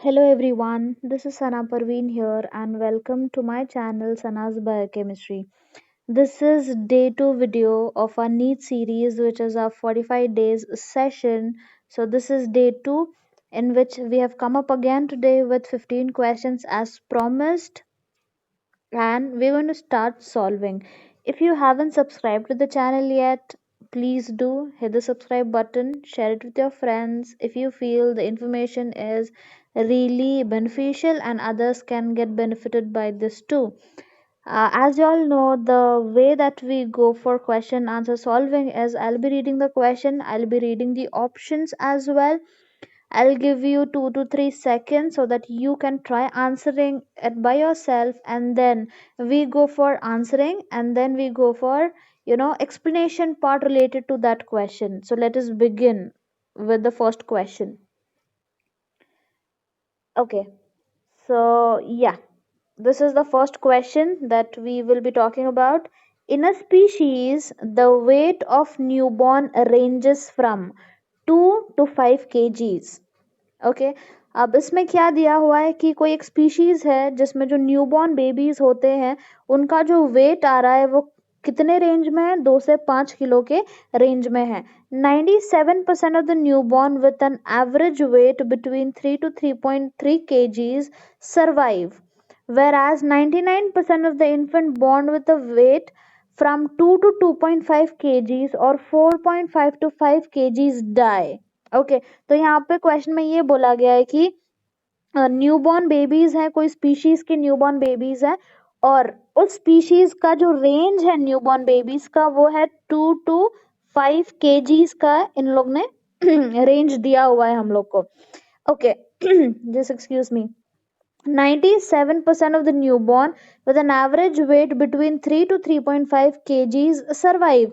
Hello everyone, this is Sana Parveen here and welcome to my channel Sana's Biochemistry. This is day 2 video of our NEET series which is our 45 days session. So this is day 2 in which we have come up again today with 15 questions as promised and we're going to start solving. If you haven't subscribed to the channel yet, please do hit the subscribe button, share it with your friends if you feel the information is really beneficial and others can get benefited by this too. As you all know, the way that we go for question answer solving is I'll be reading the question, I'll be reading the options as well. I'll give you 2 to 3 seconds so that you can try answering it by yourself, and then we go for answering, and then we go for explanation part related to that question. So let us begin with the first question. Okay, so yeah, this is the first question that we will be talking about. In a species, the weight of newborn ranges from 2 to 5 kgs. Okay, अब इसमें क्या दिया हुआ है कि कोई एक species है जिसमें जो न्यूबॉर्न बेबीज होते हैं उनका जो वेट आ रहा है वो कितने रेंज में है, 2 से 5 किलो के रेंज में है. 97% of the newborn with an average weight between 3 to 3.3 kgs survive, whereas 99% of the infant born with a weight from 2 to 2.5 kgs or 4.5 to 5 kgs die. Okay तो यहाँ पे क्वेश्चन में ये बोला गया है कि न्यूबॉर्न बेबीज हैं, कोई स्पीशीज के न्यूबॉर्न बेबीज हैं और उस स्पीशीज का जो रेंज है न्यूबॉर्न बेबीज का वो है 2 to 5 केजीज का इन लोग ने रेंज दिया हुआ है हम लोग को. Okay just excuse me. 97% of the newborn with an average weight between 3 to 3.5 kgs survive.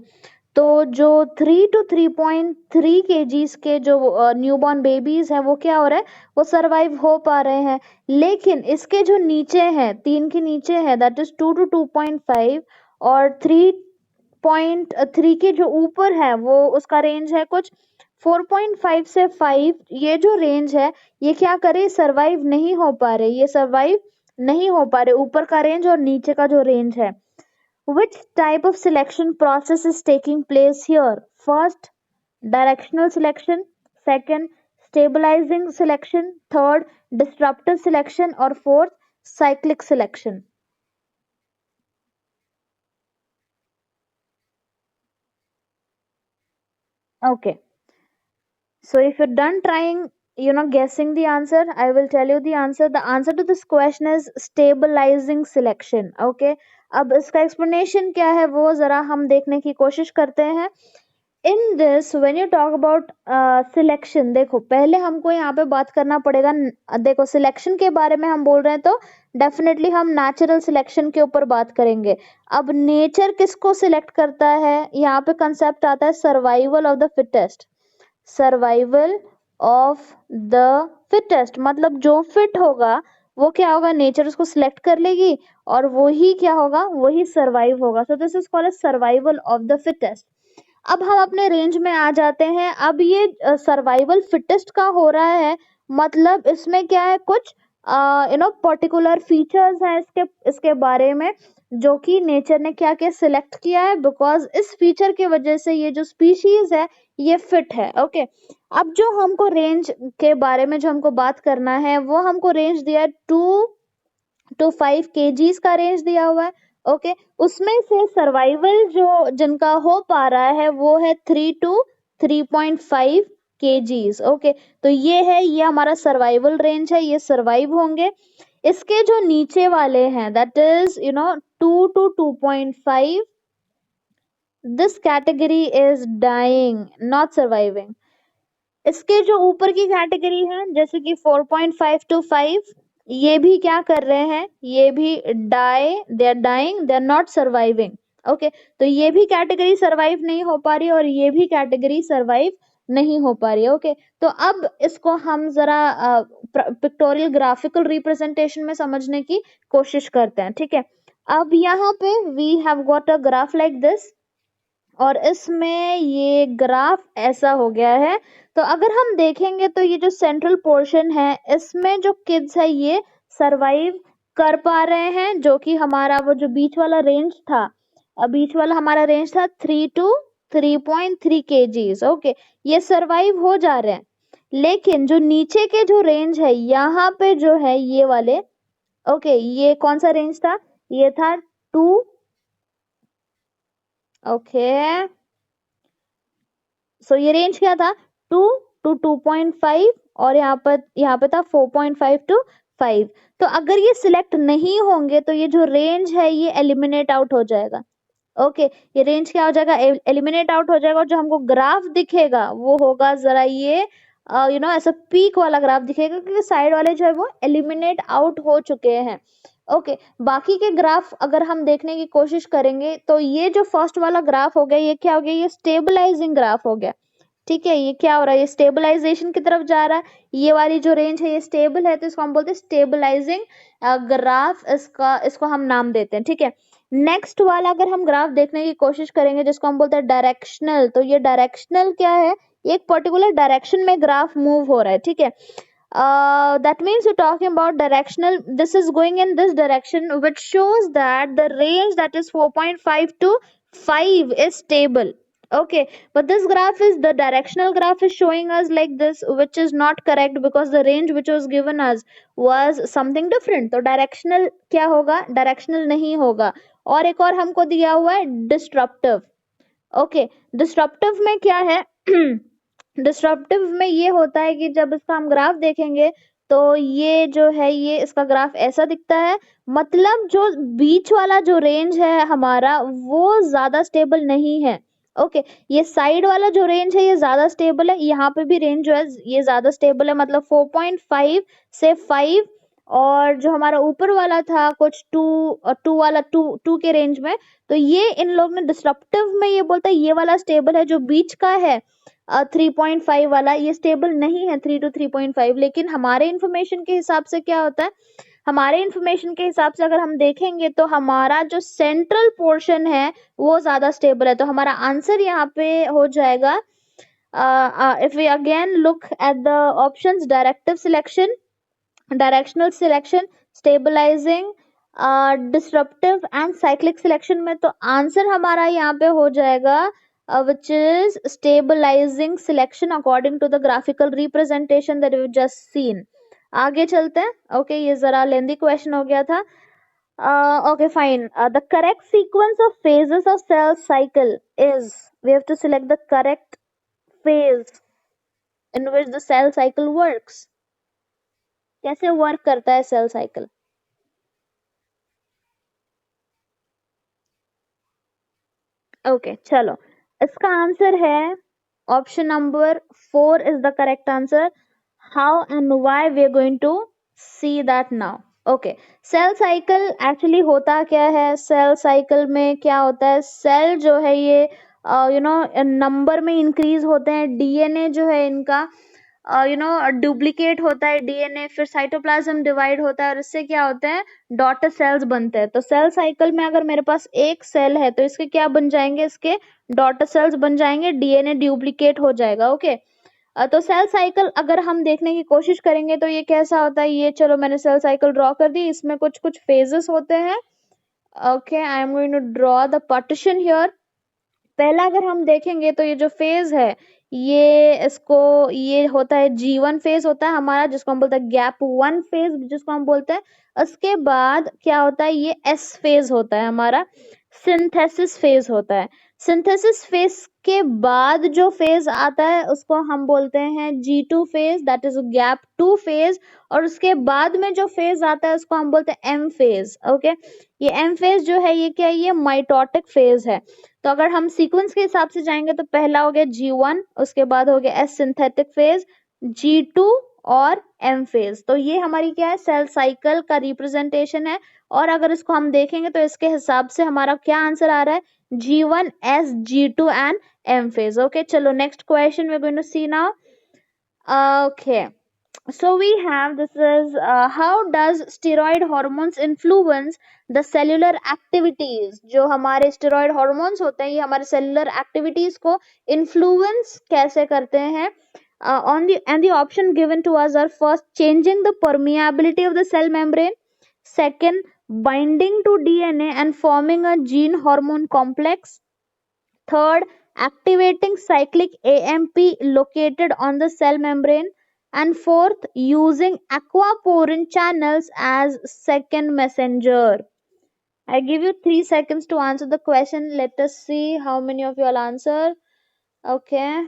तो जो 3 to 3.3 kgs के जो न्यूबॉर्न बेबीज हैं वो क्या हो रहा है, वो सरवाइव हो पा रहे हैं. लेकिन इसके जो नीचे हैं, 3 के नीचे है, दैट इज 2 to 2.5 और 3.3 के जो ऊपर है वो उसका रेंज है कुछ 4.5 से 5. ये जो रेंज है ये क्या करे, सरवाइव नहीं हो पा रहे, ये सरवाइव नहीं हो पा रहे, ऊपर का रेंज और नीचे का जो रेंज है. Which type of selection process is taking place here? First, directional selection. Second, stabilizing selection. Third, disruptive selection. Or fourth, cyclic selection. Okay. So if you're done trying, guessing the answer, I will tell you the answer. The answer to this question is stabilizing selection. Okay. अब इसका explanation क्या है वो जरा हम देखने की कोशिश करते हैं. In this when you talk about selection, देखो पहले हमको यहाँ पे बात करना पड़ेगा. देखो सिलेक्शन के बारे में हम बोल रहे हैं तो डेफिनेटली हम नेचुरल सिलेक्शन के ऊपर बात करेंगे. अब नेचर किसको सिलेक्ट करता है, यहाँ पे कंसेप्ट आता है survival of the fittest. Survival of the fittest मतलब जो फिट होगा वो क्या होगा, नेचर उसको सिलेक्ट कर लेगी और वही क्या होगा, वही सर्वाइव होगा. सो this is called survival of the fittest. अब हम अपने रेंज में आ जाते हैं. अब ये सर्वाइवल फिटेस्ट का हो रहा है मतलब इसमें क्या है, कुछ पर्टिकुलर फीचर्स हैं इसके इसके बारे में जो कि नेचर ने क्या क्या सिलेक्ट किया है, बिकॉज इस फीचर की वजह से ये जो स्पीशीज है ये फिट है. ओके अब जो हमको रेंज के बारे में जो हमको बात करना है वो हमको रेंज दिया है 2 to 5 kgs का रेंज दिया हुआ है. ओके उसमें से सर्वाइवल जो जिनका हो पा रहा है वो है 3 to 3.5 kgs. ओके तो ये है, ये हमारा सर्वाइवल रेंज है, ये सर्वाइव होंगे. इसके जो नीचे वाले हैं that is 2 to 2.5, this category is dying not surviving. इसके जो ऊपर की कैटेगरी है जैसे कि 4.5 to 5, ये भी क्या कर रहे हैं, ये भी die, they are dying, they are not surviving. Okay तो ये भी कैटेगरी सर्वाइव नहीं हो पा रही और ये भी कैटेगरी सर्वाइव नहीं हो पा रही है. ओके तो अब इसको हम जरा पिक्टोरियल ग्राफिकल रिप्रेजेंटेशन में समझने की कोशिश करते हैं. ठीक है, अब यहाँ पे we have got a graph like this. और इसमें ये ग्राफ ऐसा हो गया है। तो अगर हम देखेंगे तो ये जो सेंट्रल पोर्शन है इसमें जो किड्स है ये सरवाइव कर पा रहे हैं, जो कि हमारा वो जो बीच वाला रेंज था, बीच वाला हमारा रेंज था 3 to 3.3 kgs। ओके, ये सरवाइव हो जा रहे हैं। लेकिन जो नीचे के जो रेंज है यहाँ पे जो है ये वाले, ओके, ये कौन सा रेंज था, ये था 2, ओके, सो ये रेंज क्या था 2 to 2.5, और यहाँ पे था 4.5 to 5। तो अगर ये सिलेक्ट नहीं होंगे तो ये जो रेंज है ये एलिमिनेट आउट हो जाएगा। ओके, ये रेंज क्या हो जाएगा, एलिमिनेट आउट हो जाएगा, और जो हमको ग्राफ दिखेगा वो होगा जरा ये ऐसा पीक वाला ग्राफ दिखेगा, क्योंकि साइड वाले जो है वो एलिमिनेट आउट हो चुके हैं। ओके, बाकी के ग्राफ अगर हम देखने की कोशिश करेंगे तो ये जो फर्स्ट वाला ग्राफ हो गया ये क्या हो गया, ये स्टेबलाइजिंग ग्राफ हो गया। ठीक है, ये क्या हो रहा है, ये स्टेबलाइजेशन की तरफ जा रहा है। ये वाली जो रेंज है ये स्टेबल है, तो इसको हम बोलते हैं स्टेबलाइजिंग ग्राफ, इसको हम नाम देते हैं। ठीक है, नेक्स्ट वाला अगर हम ग्राफ देखने की कोशिश करेंगे जिसको हम बोलते हैं डायरेक्शनल, तो ये डायरेक्शनल क्या है, एक पर्टिकुलर डायरेक्शन में ग्राफ मूव हो रहा है। ठीक है, that means you're talking about directional, this is going in this direction, which shows that the range that is 4.5 to 5 is stable. Okay, but this graph is, the directional graph is showing us like this, which is not correct because the range which was given us was something different. तो directional क्या होगा, directional नहीं होगा। और एक और हमको दिया हुआ है disruptive। ओके, डिस्ट्रप्टिव में क्या है डिस्ट्रप्टिव में ये होता है कि जब इसका हम ग्राफ देखेंगे तो ये जो है ये इसका ग्राफ ऐसा दिखता है, मतलब जो बीच वाला जो रेंज है हमारा वो ज्यादा स्टेबल नहीं है। ओके, ये साइड वाला जो रेंज है ये ज्यादा स्टेबल है, यहाँ पे भी रेंज जो है ये ज्यादा स्टेबल है, मतलब 4.5 से 5, और जो हमारा ऊपर वाला था कुछ 2 के रेंज में, तो ये इन लोग ने डिस्रप्टिव में ये बोलता है ये वाला स्टेबल है, जो बीच का है 3.5 वाला ये स्टेबल नहीं है 3 to 3.5। लेकिन हमारे इंफॉर्मेशन के हिसाब से क्या होता है, हमारे इंफॉर्मेशन के हिसाब से अगर हम देखेंगे तो हमारा जो सेंट्रल पोर्शन है वो ज्यादा स्टेबल है। तो हमारा आंसर यहाँ पे हो जाएगा, if we again look at the options, directive selection, directional selection, stabilizing, disruptive and cyclic selection में, तो आंसर हमारा यहाँ पे हो जाएगा which is stabilizing selection according to the graphical representation that we've just seen। आगे चलते हैं। ओके, ये जरा लेंदी क्वेश्चन हो गया था। Okay, fine. The correct sequence of phases of cell cycle is, we have to select the correct phase in which the cell cycle works। कैसे work करता है सेल साइकिल? ओके, चलो, इसका आंसर है option number 4 is the correct answer. How and why we are going to see that now. Okay, cell cycle actually होता क्या है, cell cycle में क्या होता है, सेल जो है ये नंबर में इंक्रीज होते हैं, डीएनए जो है इनका डुप्लीकेट होता है डीएनए, फिर साइटोप्लाज्म डिवाइड होता है और इससे क्या होते हैं, डॉटर सेल्स बनते हैं। तो सेल साइकिल में अगर मेरे पास एक सेल है तो इसके क्या बन जाएंगे, इसके डॉटर सेल्स बन जाएंगे, डीएनए डुप्लीकेट हो जाएगा। ओके, तो सेल साइकिल अगर हम देखने की कोशिश करेंगे तो ये कैसा होता है, ये चलो मैंने सेल साइकिल ड्रॉ कर दी, इसमें कुछ कुछ फेजेस होते हैं। Okay, I am going to draw the partition here. पहला अगर हम देखेंगे तो ये जो फेज है ये होता है G1 फेज होता है हमारा, जिसको हम बोलते हैं गैप 1 फेज, जिसको हम बोलते हैं। उसके बाद क्या होता है, ये S फेज होता है हमारा, सिंथेसिस फेज होता है। सिंथेसिस फेज के बाद जो फेज आता है उसको हम बोलते हैं G2 phase, that is gap 2 phase. और उसके बाद में जो फेज आता है उसको हम बोलते हैं M फेज। ओके, ये M फेज जो है ये क्या है, ये माइटोटिक फेज है। तो अगर हम सीक्वेंस के हिसाब से जाएंगे तो पहला हो गया G1, उसके बाद हो गया S सिंथेटिक फेज, G2 और M फेज। तो ये हमारी क्या है, सेल साइकिल का रिप्रेजेंटेशन है। और अगर इसको हम देखेंगे तो इसके हिसाब से हमारा क्या आंसर आ रहा है, G1, S, G2 and M phase. Okay, चलो next question we are going to see now. Okay, So we have this is how does steroid hormones influence the cellular activities. जो हमारे steroid hormones होते हैं ये हमारे cellular activities को influence कैसे करते हैं. On the and the option given to us are: first, changing the permeability of the cell membrane; second, binding to DNA and forming a gene hormone complex; third, activating cyclic AMP located on the cell membrane; and fourth, using aquaporin channels as second messenger. I give you 3 seconds to answer the question. Let us see how many of you will answer. Okay.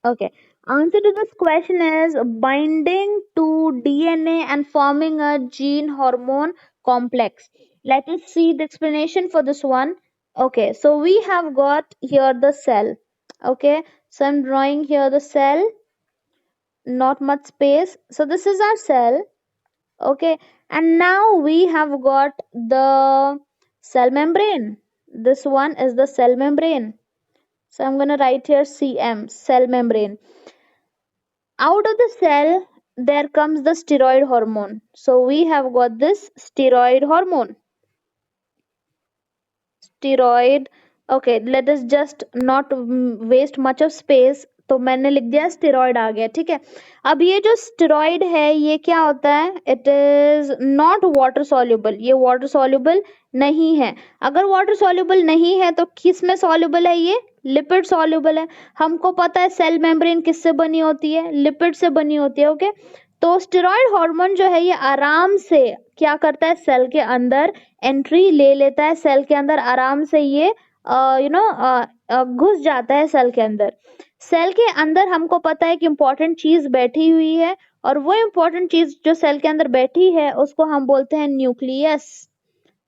Okay. Answer to this question is binding to DNA and forming a gene hormone complex. Let us see the explanation for this one. Okay, so we have got here the cell. Okay, so I'm drawing here the cell, not much space. So this is our cell. Okay, and now we have got the cell membrane. This one is the cell membrane. So I'm gonna write here CM, cell membrane. Out of the cell there comes the steroid hormone. So we have got this steroid hormone. Steroid. Okay, let us just not waste much of space. तो मैंने लिख दिया steroid आ गया. ठीक है, अब ये जो स्टेरॉइड है ये क्या होता है, it is not water soluble. ये वाटर सॉल्युबल नहीं है. अगर वाटर सॉल्युबल नहीं है तो किस में सॉल्युबल है, ये लिपिड सॉल्युबल है. हमको पता है सेल मेम्ब्रेन किससे बनी होती है, लिपिड से बनी होती है. ओके, तो स्टेरॉइड हार्मोन जो है ये आराम से क्या करता है, सेल के अंदर एंट्री ले लेता है. सेल के अंदर आराम से ये घुस जाता है सेल के अंदर. सेल के अंदर हमको पता है कि इंपॉर्टेंट चीज बैठी हुई है, और वो इंपॉर्टेंट चीज जो सेल के अंदर बैठी है उसको हम बोलते हैं न्यूक्लियस.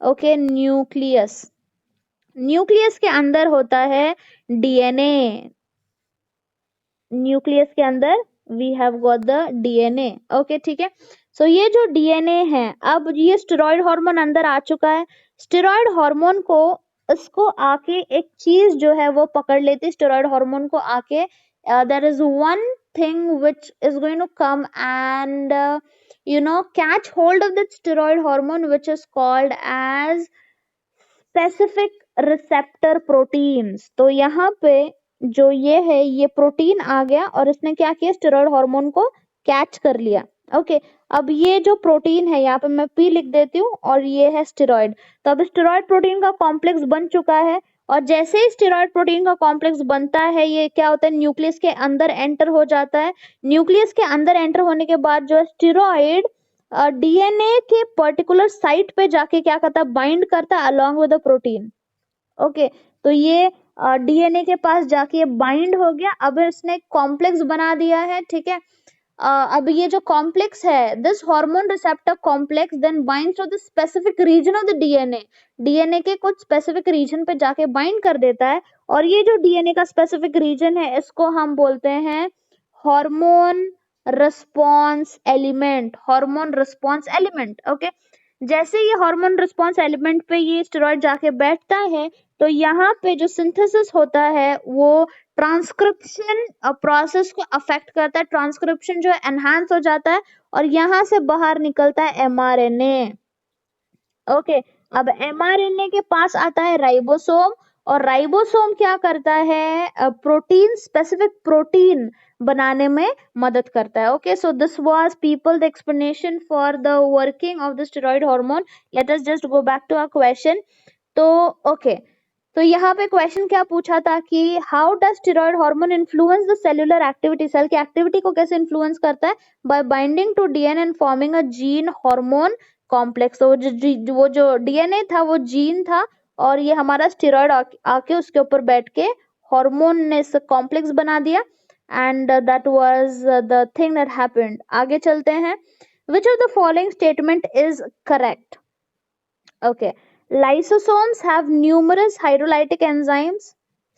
Okay, nucleus. न्यूक्लियस के अंदर होता है डीएनए. न्यूक्लियस के अंदर we have got the DNA. Okay, ठीक है. सो ये जो डीएनए है, अब ये स्टेरॉइड हार्मोन अंदर आ चुका है. स्टेरॉइड हार्मोन को इसको आके एक चीज जो है वो पकड़ लेती है. स्टेरॉइड हार्मोन को आके there is one thing which is going to come and catch hold of that steroid hormone, which is called as specific receptor proteins. तो यहाँ पे जो ये है ये प्रोटीन आ गया और इसने क्या किया, स्टेरॉइड हार्मोन को कैच कर लिया. ओके, अब ये जो प्रोटीन है यहाँ पे मैं पी लिख देती हूँ और ये है स्टेरॉइड. तो अब स्टेरॉइड प्रोटीन का कॉम्प्लेक्स बन चुका है, और जैसे ही स्टेरॉइड प्रोटीन का कॉम्प्लेक्स बनता है ये क्या होता है, न्यूक्लियस के अंदर एंटर हो जाता है. न्यूक्लियस के अंदर एंटर होने के बाद जो स्टेरॉइड डीएनए के पर्टिकुलर साइट पे जाके क्या करता है, बाइंड करता है along with the protein. Okay, तो ये डीएनए के पास जाके बाइंड हो गया. अब इसने कॉम्प्लेक्स बना दिया है. ठीक है, अब ये जो कॉम्प्लेक्स है, this hormone receptor complex then binds to the specific region of the DNA. DNA के कुछ स्पेसिफिक रीजन पे जाके बाइंड कर देता है, और ये जो डीएनए का स्पेसिफिक रीजन है इसको हम बोलते हैं hormone response element. Hormone response element. Okay, जैसे ये हार्मोन रिस्पॉन्स एलिमेंट पे ये स्टेरॉइड जाके बैठता है तो यहाँ पे जो सिंथेसिस होता है वो ट्रांसक्रिप्शन प्रोसेस को अफेक्ट करता है. ट्रांसक्रिप्शन जो है एनहांस हो जाता है और यहाँ से बाहर निकलता है एमआरएनए. ओके, अब एमआरएनए के पास आता है राइबोसोम, और राइबोसोम क्या करता है, प्रोटीन, स्पेसिफिक प्रोटीन बनाने में मदद करता है. Okay, so this was people the explanation for the working of the steroid hormone. Let us just go back to our question. तो ओके, तो यहाँ पे क्वेश्चन क्या पूछा था कि how does steroid hormone influence the cellular activity. Cell की activity को कैसे इन्फ्लुएंस करता है, by binding to DNA and forming a gene hormone complex. तो वो जो डीएनए था वो जीन था, और ये हमारा स्टेरॉइड आके उसके ऊपर बैठ के हार्मोन ने कॉम्प्लेक्स बना दिया. And that was the thing that happened. आगे चलते हैं. Which of the following statement is correct. Okay, lysosomes have numerous hydrolytic enzymes.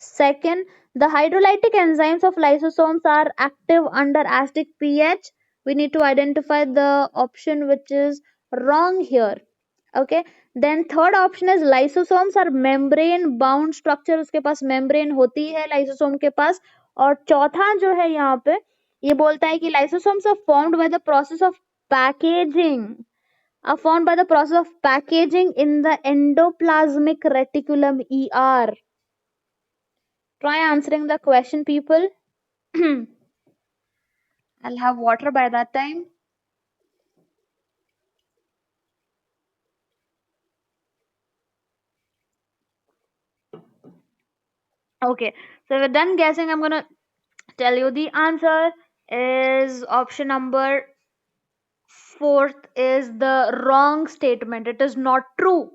Second, the hydrolytic enzymes of lysosomes are active under acidic pH. We need to identify the option which is wrong here. Okay, then third option is lysosomes are membrane bound structure, उसके पास membrane होती है lysosome के पास। और चौथा जो है यहाँ पे ये बोलता है कि lysosomes are formed by the process of packaging, are formed by the process of packaging in the endoplasmic reticulum ER. Try answering the question, people. I'll have water by that time. Okay, so we're done guessing. I'm gonna tell you the answer is option number fourth is the wrong statement. It is not true.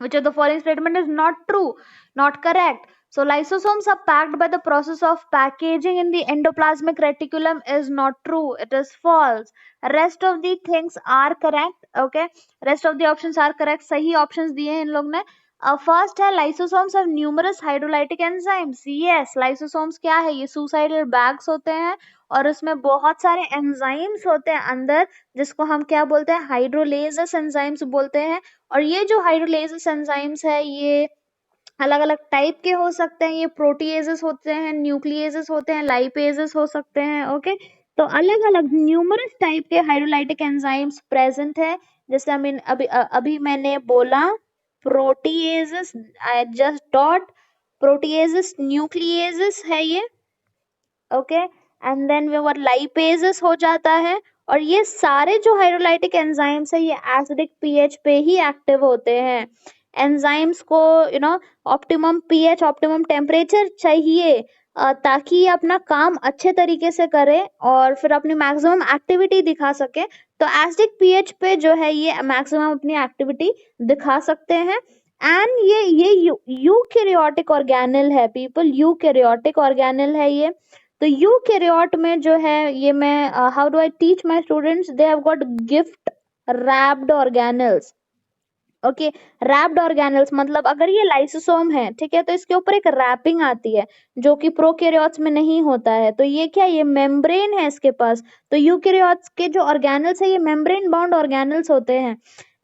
Which of the following statement is not true, not correct? So lysosomes are packed by the process of packaging in the endoplasmic reticulum is not true. It is false. Rest of the things are correct. Okay, rest of the options are correct. सही options दिए हैं इन लोग ने. First है lysosomes have numerous hydrolytic enzymes. Yes, lysosomes क्या है, ये suicidal bags होते हैं और उसमें बहुत सारे enzymes होते हैं अंदर, जिसको हम क्या बोलते हैं, हाइड्रोलेजेस एंजाइम्स बोलते हैं. और ये जो हाइड्रोलेजेस एंजाइम्स है ये अलग अलग टाइप के हो सकते हैं. ये प्रोटीएजेस होते हैं, न्यूक्लिएजेस होते हैं, लाइपेजेस हो सकते हैं. ओके, तो अलग अलग न्यूमरस टाइप के हाइड्रोलाइटिक एंजाइम्स प्रेजेंट है. जैसे अभी मैंने बोला proteases, I just dot proteases, nucleases है ये. ओके, एंड देन वो लाइपेजेस हो जाता है. और ये सारे जो हाइड्रोलाइटिक एंजाइम्स है ये एसिडिक पीएच पे ही एक्टिव होते हैं. एंजाइम्स को ऑप्टिमम पीएच, ऑप्टिमम टेम्परेचर चाहिए ताकि ये अपना काम अच्छे तरीके से करे और फिर अपनी मैक्सिमम एक्टिविटी दिखा सके. तो एसिडिक पीएच पे जो है ये मैक्सिमम अपनी एक्टिविटी दिखा सकते हैं. एंड ये यूकैरियोटिक ऑर्गेनेल है पीपल, यूकैरियोटिक ऑर्गेनेल है ये. तो यूकैरियोट में जो है ये मैं how do I teach my students, they have got gift wrapped organelles. Okay, wrapped organelles मतलब अगर ये लाइसोसोम है, ठीक है, तो इसके ऊपर एक रैपिंग आती है जो कि प्रोकैरियोट्स में नहीं होता है. तो ये क्या, ये मेम्ब्रेन है इसके पास. तो यूकैरियोट्स के जो ऑर्गेनेल्स है ये मेम्ब्रेन बाउंड ऑर्गेनेल्स होते हैं.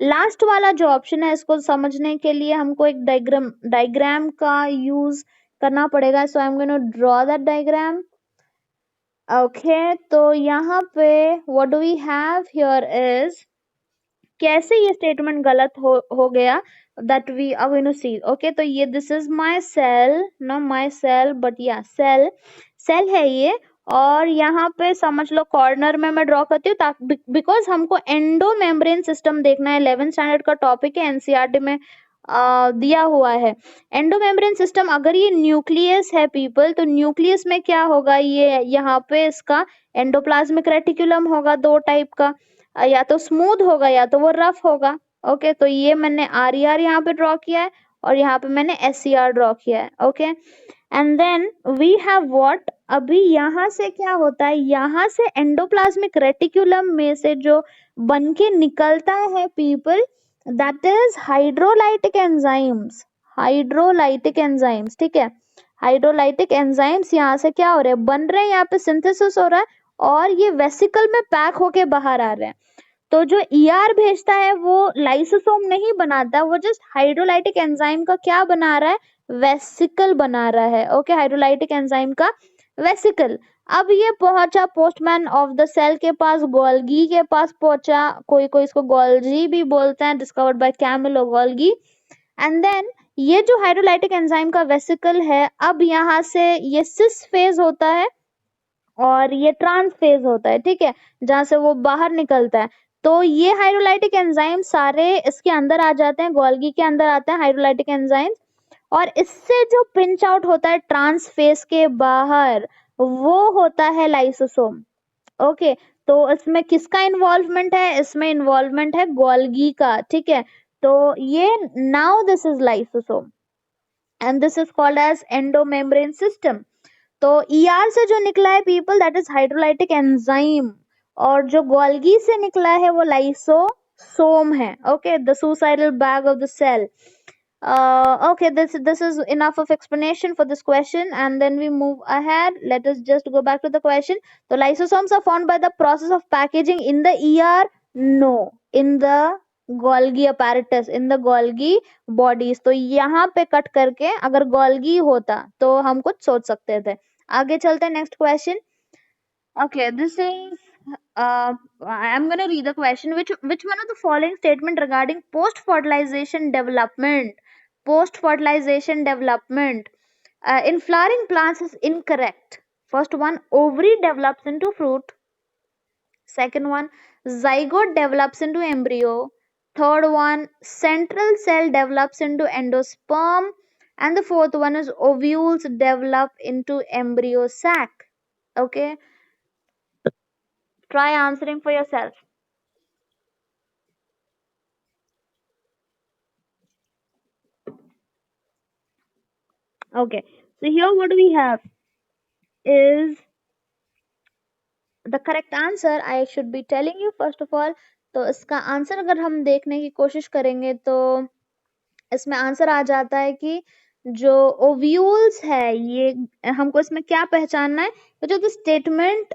लास्ट वाला जो ऑप्शन है इसको समझने के लिए हमको एक डायग्राम का यूज करना पड़ेगा. So I am going to draw that diagram. Okay, तो यहाँ पे what do we have here is, कैसे ये स्टेटमेंट गलत हो गया, that we are going to see. Okay, तो ये this is my cell, no my cell but या सेल, सेल है ये. और यहाँ पे समझ लो कॉर्नर में मैं ड्रॉ करती हूँ ताकि बिकॉज हमको एंडो मेम्ब्रेन सिस्टम देखना है. 11th स्टैंडर्ड का टॉपिक है, एनसीईआरटी में दिया हुआ है एंडो मेम्ब्रेन सिस्टम. अगर ये न्यूक्लियस है पीपल, तो न्यूक्लियस में क्या होगा, ये यहाँ पे इसका एंडोप्लाज्मिक रेटिकुलम होगा दो टाइप का, या तो स्मूथ होगा या तो वो रफ होगा. ओके, तो ये मैंने आर यहाँ पे ड्रॉ किया है और यहाँ पे मैंने SCR ड्रॉ किया है. Okay, and then we have what, अभी यहाँ से क्या होता है, यहाँ से एंडोप्लाज्मिक रेटिकुलम में से जो बन के निकलता है people, that is hydrolytic enzymes. Hydrolytic enzymes, ठीक है, हाइड्रोलाइटिक एंजाइम्स यहाँ से क्या हो रहे हैं, बन रहे हैं, यहाँ पे सिंथेसिस हो रहा है और ये वेसिकल में पैक होके बाहर आ रहे हैं. तो जो ER भेजता है वो लाइसोसोम नहीं बनाता, वो जस्ट हाइड्रोलाइटिक एंजाइम का क्या बना रहा है, वेसिकल बना रहा है. ओके, हाइड्रोलाइटिक एंजाइम का वेसिकल. अब ये पहुंचा पोस्टमैन ऑफ द सेल के पास, गोल्गी के पास पहुंचा, कोई कोई इसको गोल्जी भी बोलते हैं, discovered by Camillo Golgi. And then ये जो हाइड्रोलाइटिक एंजाइम का वेसिकल है, अब यहाँ से ये सिस फेज होता है और ये ट्रांस फेज होता है, ठीक है, जहां से वो बाहर निकलता है. तो ये हाइड्रोलाइटिक एंजाइम सारे इसके अंदर आ जाते हैं, गोल्गी के अंदर आते हैं हाइड्रोलाइटिक एंजाइम. और इससे जो पिंच आउट होता है ट्रांस फेज के बाहर, वो होता है लाइसोसोम. ओके, तो इसमें किसका इन्वॉल्वमेंट है, इसमें इन्वॉल्वमेंट है गोल्गी का, ठीक है. तो ये now this is lysosome and this is called as endomembrane system. तो ER से जो निकला है people, that is hydrolytic enzyme, और जो गोल्गी से निकला है वो लाइसोसोम है. Okay, the suicidal bag of the cell. Okay, this is enough of explanation for this question, and then we move ahead. Let us just go back to the question. The lysosomes are formed by the process of packaging in the ER. No, in the Golgi apparatus in the Golgi bodies. तो यहाँ पे cut करके अगर Golgi होता तो हम कुछ सोच सकते थे। आगे चलते हैं, next question. Okay, this is I'm gonna read the question. Which one of the following statement regarding post fertilization development, in flowering plants is incorrect? First one, ovary develops into fruit. Second one, zygote develops into embryo. Third one, central cell develops into endosperm. And the fourth one is ovules develop into embryo sac. Okay, try answering for yourself. Okay, so here what we have is the correct answer. I should be telling you first of all. तो इसका answer अगर हम देखने की कोशिश करेंगे तो इसमें आंसर आ जाता है कि जो ओव्यूल्स है ये हमको इसमें क्या पहचानना है, तो जो statement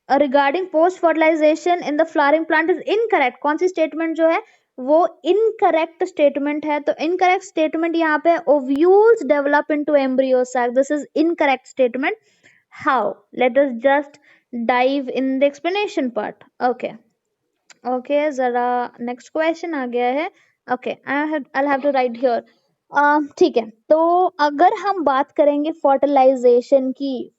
regarding post fertilization in the flowering plant is incorrect, कौन सी स्टेटमेंट जो है वो इनकरेक्ट स्टेटमेंट है। तो इनकरेक्ट स्टेटमेंट यहाँ पे ovules develop into embryo sac, this is incorrect statement. How, let us just dive in the explanation part. Okay, जरा नेक्स्ट क्वेश्चन आ गया है। Okay, I have to write here. ठीक है, तो अगर हम बात करेंगे फर्टिलाइजेशन की,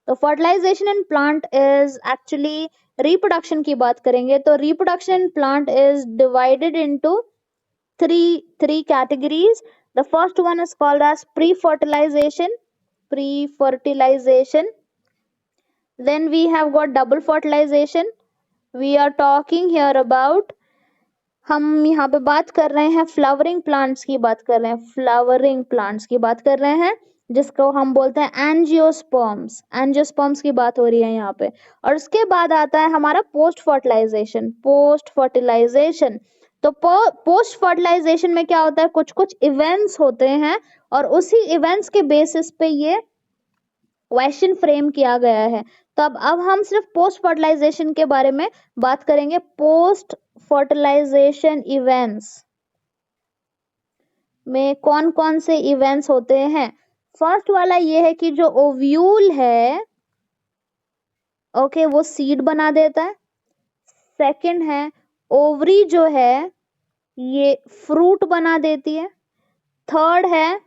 तो fertilization in plant is actually reproduction की बात करेंगे तो reproduction in plant is divided into three categories. The first one is called as pre-fertilization. Then we have got double fertilization. We are talking here about, हम यहाँ पे बात कर रहे हैं फ्लावरिंग प्लांट्स की बात कर रहे हैं, जिसको हम बोलते हैं एंजियोस्पर्म्स की बात हो रही है यहाँ पे। और उसके बाद आता है हमारा पोस्ट फर्टिलाइजेशन। तो पोस्ट फर्टिलाइजेशन में क्या होता है, कुछ कुछ इवेंट्स होते हैं और उसी इवेंट्स के बेसिस पे ये क्वेश्चन फ्रेम किया गया है। तो अब हम सिर्फ पोस्ट फर्टिलाइजेशन के बारे में बात करेंगे। पोस्ट फर्टिलाइजेशन इवेंट्स में कौन कौन से इवेंट्स होते हैं। फर्स्ट वाला ये है कि जो ओव्यूल है ओके वो सीड बना देता है। सेकंड है ओवरी जो है ये फ्रूट बना देती है। थर्ड है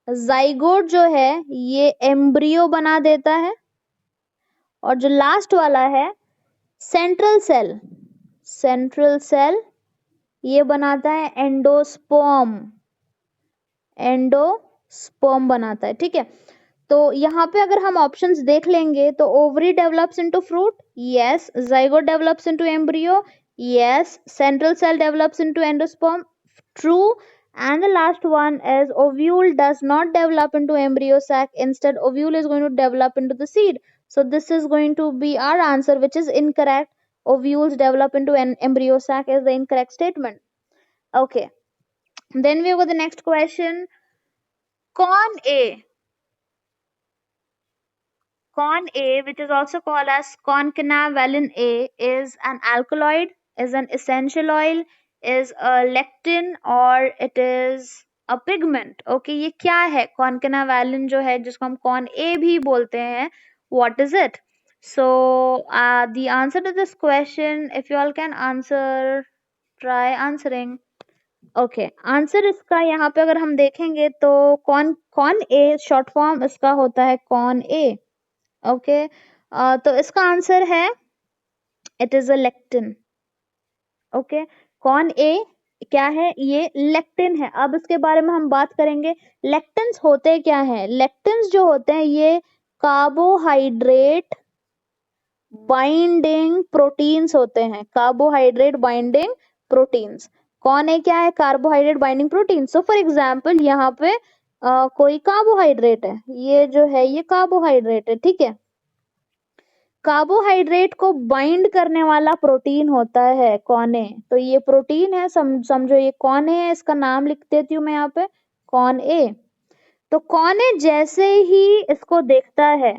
जाइगोट जो है ये एम्ब्रियो बना देता है। और जो लास्ट वाला है सेंट्रल सेल ये बनाता है एंडोस्पर्म बनाता है। ठीक है, तो यहाँ पे अगर हम ऑप्शंस देख लेंगे तो ovary develops into fruit, yes. Zygote develops into embryo, yes. Central cell develops into endosperm, true. And the last one is ovule does not develop into embryo sac. Instead, ovule is going to develop into the seed. So this is going to be our answer, which is incorrect. Ovules develop into an embryo sac is the incorrect statement. Okay. Then we go to the next question. Corn A, which is also called as concanavalin A, is an alkaloid, is an essential oil, is a lectin, or it is a pigment. Okay, ये क्या है concanavalin जो है जिसको हम corn A भी बोलते हैं, what is it? So the answer to this question, if you all can answer, try answering. Okay, answer इसका यहाँ पे अगर हम देखेंगे तो कॉन ए शॉर्ट फॉर्म इसका होता है कॉन ए। ओके, तो इसका आंसर है it is a lectin. Okay, con A क्या है, ये लेक्टिन है। अब इसके बारे में हम बात करेंगे लेक्टिन्स होते क्या हैं। लेक्टिन्स जो होते हैं ये कार्बोहाइड्रेट बाइंडिंग प्रोटीन्स होते हैं, कार्बोहाइड्रेट बाइंडिंग प्रोटीन्स। कौन है क्या है, carbohydrate binding protein. So for example यहाँ पे कोई कार्बोहाइड्रेट है, ये जो है ये कार्बोहाइड्रेट है। ठीक है, कार्बोहाइड्रेट को बाइंड करने वाला प्रोटीन होता है कौन है, तो ये प्रोटीन है, समझो ये कौन है, इसका नाम लिख देती हूँ मैं यहाँ पे कौन ए। तो कौन है जैसे ही इसको देखता है,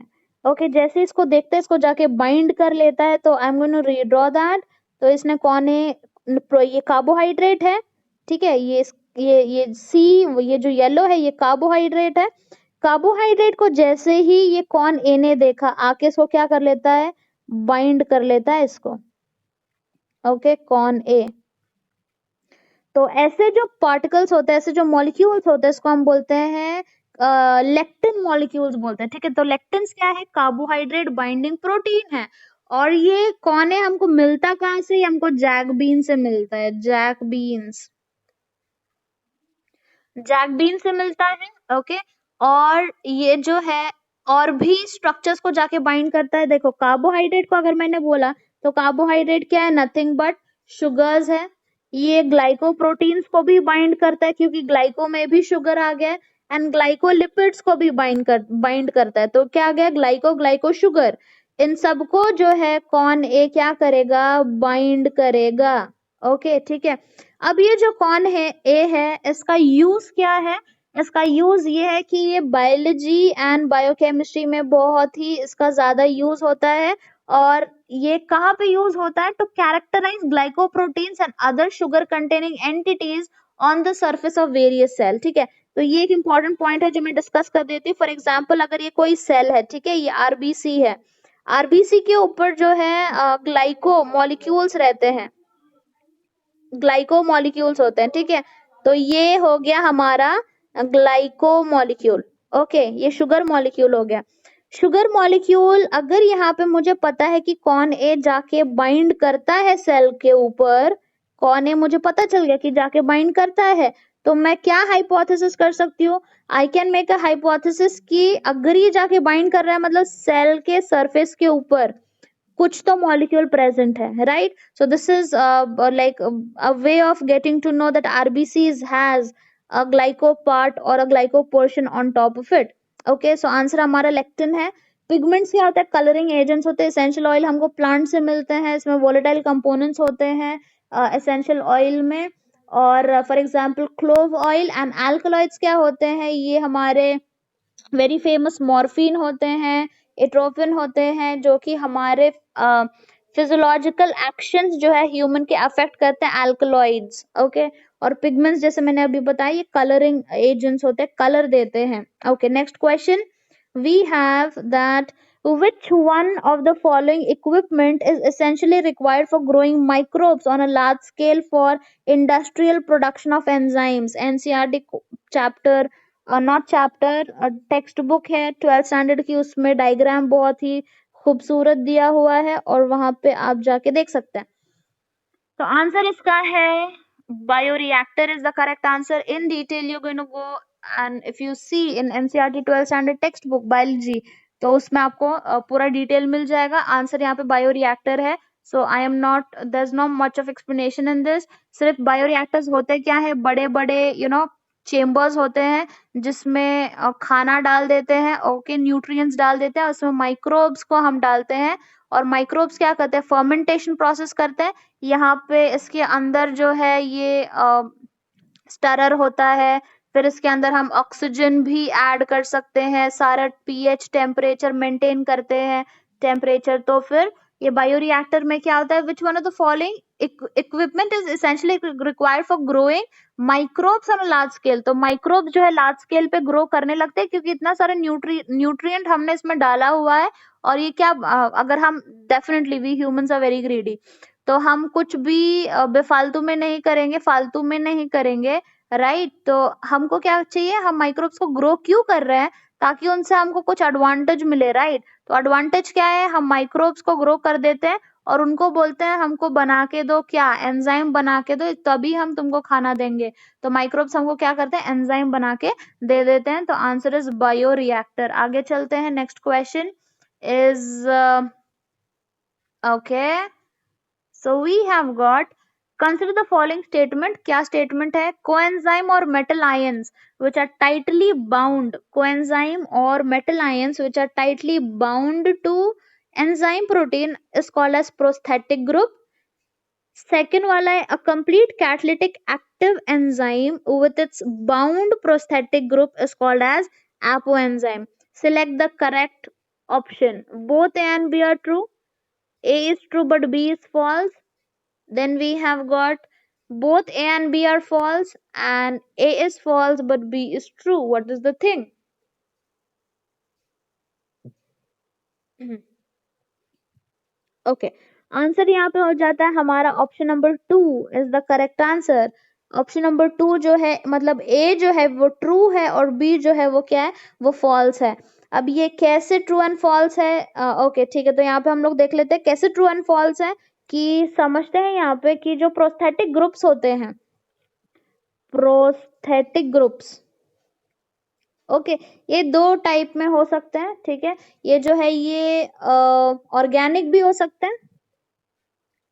ओके जैसे इसको देखता है इसको जाके बाइंड कर लेता है। तो I am going to redraw that तो इसने कौन है, ये कार्बोहाइड्रेट है, ठीक है, ये सी, ये जो येलो है ये कार्बोहाइड्रेट है। कार्बोहाइड्रेट को जैसे ही ये कौन ए ने देखा, आके इसको क्या कर लेता है, बाइंड कर लेता है इसको। ओके, कौन ए। तो ऐसे जो पार्टिकल्स होते हैं, ऐसे जो मॉलिक्यूल्स होते हैं, इसको हम बोलते हैं लेक्टिन मॉलिक्यूल्स बोलते हैं, ठीक है। तो लेक्टिन्स क्या है, कार्बोहाइड्रेट बाइंडिंग प्रोटीन है। और ये कौन है, हमको मिलता कहाँ से, ये हमको जैक बीन से मिलता है, जैक बीन्स, जैक बीन से मिलता है। ओके, और ये जो है और भी स्ट्रक्चर्स को जाके बाइंड करता है। देखो कार्बोहाइड्रेट को अगर मैंने बोला तो कार्बोहाइड्रेट क्या है, नथिंग बट शुगर्स है। ये ग्लाइकोप्रोटीन्स को भी बाइंड करता है क्योंकि ग्लाइको में भी शुगर आ गया है। एंड ग्लाइकोलिपिड्स को भी बाइंड करता है। तो क्या आ गया, ग्लाइको ग्लाइको शुगर, इन सबको जो है कौन ए क्या करेगा, बाइंड करेगा। ओके, ठीक है। अब ये जो कौन है ए है, इसका यूज क्या है, इसका यूज ये है कि ये बायोलॉजी एंड बायोकेमिस्ट्री में बहुत ही इसका ज्यादा यूज होता है। और ये कहाँ पे यूज होता है, to characterize glycoproteins and other sugar containing entities on the surface of various cell, ठीक है। तो ये एक इंपॉर्टेंट पॉइंट है जो मैं डिस्कस कर देती हूँ। फॉर एग्जाम्पल अगर ये कोई सेल है, ठीक है, ये आरबीसी है, आरबीसी के ऊपर जो है ग्लाइको मॉलिक्यूल्स रहते हैं, ग्लाइको मॉलिक्यूल्स होते हैं, ठीक है। तो ये हो गया हमारा ग्लाइको मॉलिक्यूल। ओके, ये शुगर मॉलिक्यूल हो गया। शुगर मॉलिक्यूल अगर यहाँ पे मुझे पता है कि कौन ए जाके बाइंड करता है सेल के ऊपर, कौन ए मुझे पता चल गया कि जाके बाइंड करता है, तो मैं क्या हाइपोथेसिस कर सकती हूँ, I can make a hypothesis कि अगर ये जाके बाइंड कर रहा है मतलब सेल के सरफेस के ऊपर कुछ तो मॉलिक्यूल प्रेजेंट है, right. So this is like a way of getting to know that RBCs has a glyco part or a glyco portion on top of it. Okay, so answer हमारा lectin है। Pigments क्या होता है, colouring agents होते हैं। Essential oil हमको plant से मिलते हैं, इसमें वोलेटाइल कंपोनेंट्स होते हैं एसेंशियल ऑयल में। और for example clove oil and alkaloids क्या होते हैं, ये हमारे वेरी फेमस मॉर्फिन होते हैं, एट्रोपिन होते हैं, जो कि हमारे फिजियोलॉजिकल एक्शंस जो है ह्यूमन के अफेक्ट करते हैं, अल्कलॉइड्स। ओके, और पिगमेंट्स जैसे मैंने अभी बताया ये कलरिंग एजेंट्स होते हैं, कलर देते हैं। Okay, next question we have that which one of the following equipment is essentially required for growing microbes on a large scale for industrial production of enzymes? NCERT chapter, not chapter, text book है 12th standard की, उसमें diagram बहुत ही खूबसूरत दिया हुआ है और वहां पे आप जाके देख सकते हैं। तो आंसर इसका है bioreactor is the correct answer. In detail you going to go and if you see in NCERT 12th standard text book biology, तो उसमें आपको पूरा डिटेल मिल जाएगा। आंसर यहाँ पे बायोरिएक्टर है। So I am not, there is no much of explanation in this. सिर्फ bioreactors होते क्या है, बड़े बड़े चेम्बर्स होते हैं जिसमें खाना डाल देते हैं, ओके, न्यूट्रिएंट्स डाल देते हैं, उसमें माइक्रोब्स को हम डालते हैं और माइक्रोब्स क्या करते हैं, फर्मेंटेशन प्रोसेस करते हैं। यहाँ पे इसके अंदर जो है ये स्टरर होता है, फिर इसके अंदर हम ऑक्सीजन भी ऐड कर सकते हैं, सारा पीएच टेम्परेचर मेंटेन करते हैं टेम्परेचर। तो फिर ये बायोरिएक्टर में क्या होता है, which one of the following equipment is essentially required for growing microbes on large scale. तो माइक्रोब्स जो है लार्ज स्केल पे ग्रो करने लगते हैं क्योंकि इतना सारे न्यूट्रिएंट हमने इसमें डाला हुआ है। और ये क्या अगर हम, definitely we humans are very greedy, तो हम कुछ भी बेफालतू में नहीं करेंगे, फालतू में नहीं करेंगे, राइट। तो हमको क्या चाहिए, हम माइक्रोब्स को ग्रो क्यों कर रहे हैं, ताकि उनसे हमको कुछ एडवांटेज मिले, राइट। तो एडवांटेज क्या है, हम माइक्रोब्स को ग्रो कर देते हैं और उनको बोलते हैं हमको बना के दो, क्या एंजाइम बना के दो, तभी हम तुमको खाना देंगे। तो माइक्रोब्स हमको क्या करते हैं, एंजाइम बना के दे देते हैं। तो आंसर इज बायोरिएक्टर। आगे चलते हैं, next question is okay, so we have got, consider the following statement. क्या statement है, coenzyme or metal ions which are tightly bound, coenzyme or metal ions which are tightly bound to enzyme protein is called as prosthetic group. Second वाला है, a complete catalytic active enzyme with its bound prosthetic group is called as apoenzyme. Select the correct option. Both A and B are true. A is true but B is false. Then we have got both A and B are false, and A is false but B is true. What is the thing? Okay, answer यहाँ पे हो जाता है हमारा option number 2 is the correct answer. Option number 2 जो है, मतलब ए जो है वो ट्रू है और बी जो है वो क्या है, वो फॉल्स है। अब ये कैसे ट्रू एंड फॉल्स है? ओके ठीक है, तो यहाँ पे हम लोग देख लेते हैं कैसे ट्रू एंड फॉल्स है। कि समझते हैं यहाँ पे कि जो प्रोस्थेटिक ग्रुप्स होते हैं, प्रोस्थेटिक ग्रुप्स, ओके, ये दो टाइप में हो सकते हैं, ठीक है। ये जो है ये ऑर्गेनिक भी हो सकते हैं,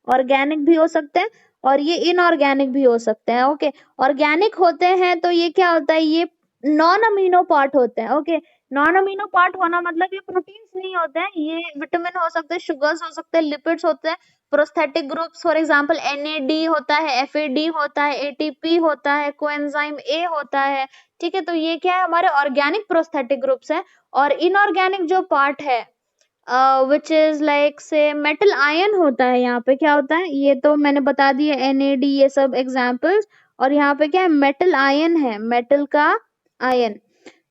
ऑर्गेनिक भी हो सकते हैं, और ये इनऑर्गेनिक भी हो सकते हैं। ओके, ऑर्गेनिक होते हैं तो ये क्या होता है, ये नॉन अमीनो पार्ट होते हैं। ओके, नॉन अमीनो पार्ट होना मतलब ये प्रोटीन्स नहीं होते हैं, ये विटामिन हो सकते हैं, शुगर्स हो सकते हैं, लिपिड्स होते हैं। Prosthetic groups for example NAD होता है, FAD होता है, ATP होता है, कोएंजाइम A होता है, ठीक है। तो ये क्या है, हमारे ऑर्गेनिक प्रोस्थेटिक ग्रुप्स हैं। और इनऑर्गेनिक जो पार्ट है विच इज लाइक से मेटल आयन होता है, यहाँ पे क्या होता है, ये तो मैंने बता दिया NAD ये सब एग्जाम्पल्स। और यहाँ पे क्या है, मेटल आयन है, मेटल का आयन।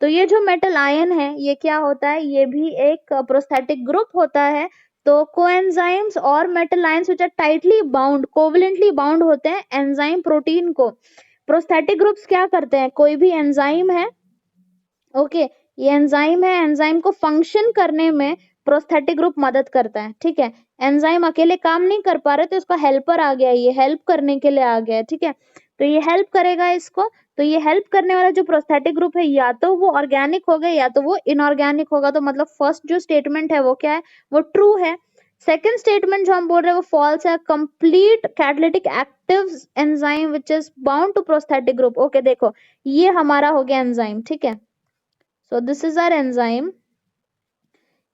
तो ये जो मेटल आयन है ये क्या होता है, ये भी एक प्रोस्थेटिक ग्रुप होता है। तो कोएंजाइम्स और metal ions which are tightly bound, covalently bound होते हैं एंजाइम प्रोटीन को। प्रोस्थेटिक ग्रुप्स क्या करते हैं, कोई भी एंजाइम है, ओके, ये एंजाइम है, एंजाइम को फंक्शन करने में प्रोस्थेटिक ग्रुप मदद करता है, ठीक है। एंजाइम अकेले काम नहीं कर पा रहे तो इसका हेल्पर आ गया, ये हेल्प करने के लिए आ गया है, ठीक है। तो ये हेल्प करेगा इसको। तो ये हेल्प करने वाला जो प्रोस्थेटिक ग्रुप है या तो वो ऑर्गेनिक होगा या तो वो इनऑर्गेनिक होगा। तो मतलब फर्स्ट जो स्टेटमेंट है वो क्या है, वो ट्रू है। सेकेंड स्टेटमेंट जो हम बोल रहे हैं वो फॉल्स है। Complete catalytic active enzyme which is bound to prosthetic group. Okay देखो, ये हमारा हो गया एंजाइम, ठीक है। So this is our enzyme,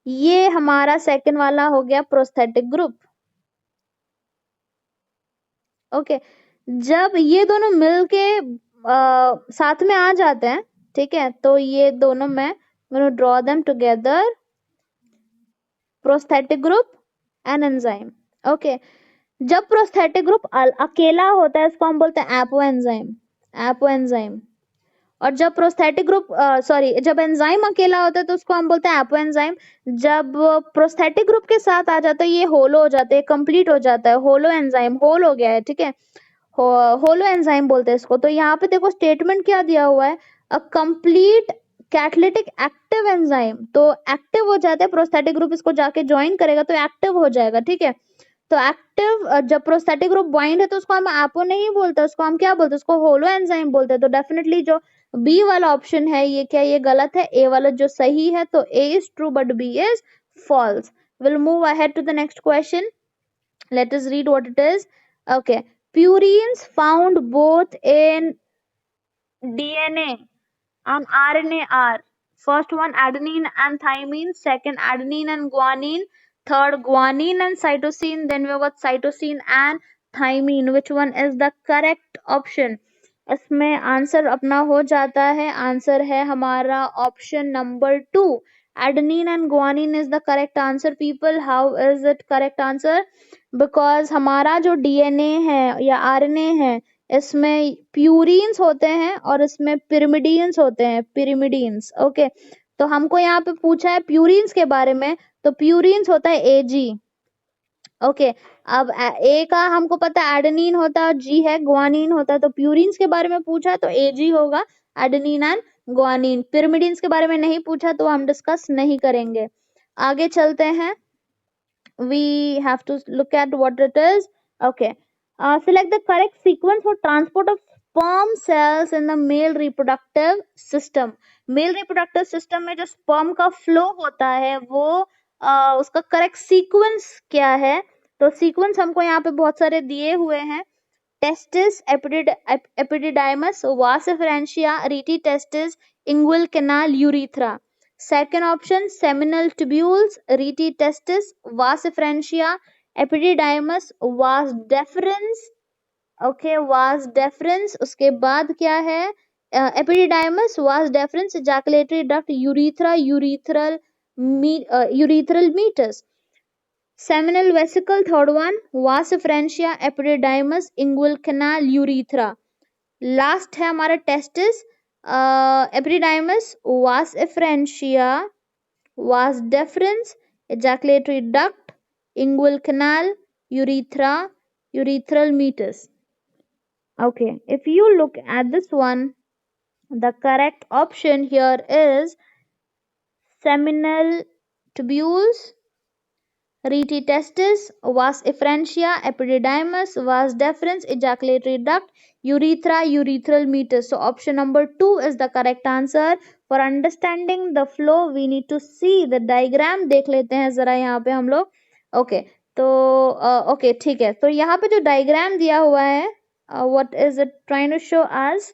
ये हमारा सेकंड वाला हो गया प्रोस्थेटिक ग्रुप। ओके, जब ये दोनों मिलके साथ में आ जाते हैं, ठीक है, तो ये दोनों मैं draw them together, prosthetic group and enzyme. Okay, जब प्रोस्थेटिक ग्रुप अकेला होता है इसको हम बोलते हैं एपो एंजाइम, एपो एंजाइम। और जब प्रोस्थेटिक ग्रुप सॉरी जब एंजाइम अकेला होता है तो उसको हम बोलते हैं एपो एंजाइम। जब प्रोस्थेटिक ग्रुप के साथ आ जाता है ये होलो हो जाते हैं, कंप्लीट हो जाता है, होलो एंजाइम, होल हो गया है, ठीक है, होलो एंजाइम बोलते हैं इसको। तो यहाँ पे देखो स्टेटमेंट क्या दिया हुआ है, a complete catalytic active enzyme. तो एक्टिव हो जाता है, प्रोस्थेटिक ग्रुप इसको जाके ज्वाइन करेगा तो एक्टिव हो जाएगा, ठीक है। तो एक्टिव जब प्रोस्थेटिक ग्रुप बाइंड है तो उसको हम एपो नहीं बोलते, उसको हम क्या बोलते हैं, उसको होलो एंजाइम बोलते हैं। तो डेफिनेटली जो बी वाला ऑप्शन है ये क्या, ये गलत है, ए वाला जो सही है। तो A is true but B is false. Will move ahead to the next question, let us read what it is. Okay, purines found both in DNA and RNA are, first one adenine and thymine, second adenine and guanine, third guanine and cytosine, then we got cytosine and thymine. Which one is the correct option? इसमें answer अपना हो जाता है, answer है हमारा option number 2, adenine and guanine is the correct answer. People, how is it correct answer? Because हमारा जो DNA है या आरएनए है इसमें प्यूरिन्स होते हैं और इसमें पिरिमिडीन्स होते हैं, पिरिमिडीन्स। ओके, तो हमको यहाँ पे पूछा है प्यूरिन्स के बारे में, तो प्यूरिन्स होता है एजी। ओके, अब ए का हमको पता है एडेनिन होता है, जी है, गुआनिन होता है। तो प्यूरिन्स के बारे में पूछा है तो एजी होगा, एडेनिन एंड गुआनिन। पिरिमिडीन्स के बारे में नहीं पूछा तो हम डिस्कस नहीं करेंगे। आगे चलते हैं, we have to look at what it is. Okay, select the correct sequence for transport of sperm cells in the male reproductive system. Male reproductive system में जो sperm का flow होता है वो उसका correct sequence क्या है? तो sequence हमको यहाँ पे बहुत सारे दिए हुए हैं। testis, epididymis, vas efferentia, rete testis, inguinal canal, urethra. Second option, seminal tubules, rete testis, vas efferentia, epididymis, vas deferens, okay, vas deferens। उसके बाद क्या है, epididymis, vas deferens, ejaculatory duct, urethra, urethral meatus। Seminal vesicle third one, vas efferentia, epididymis, inguinal canal, urethra. Last है हमारा testis, epididymis, vas efferentia, vas deferens, ejaculatory duct, inguinal canal, urethra, urethral meatus. Okay, if you look at this one, the correct option here is seminal tubules, rete testis, vas efferentia, epididymis, vas deferens, ejaculatory duct, urethra, urethral meatus. So option number 2 is the correct answer. For understanding the flow we need to see the diagram. देख लेते हैं जरा यहाँ पे हम लोग. Okay, तो okay ठीक है. तो यहाँ पे जो diagram दिया हुआ है, what is it trying to show us?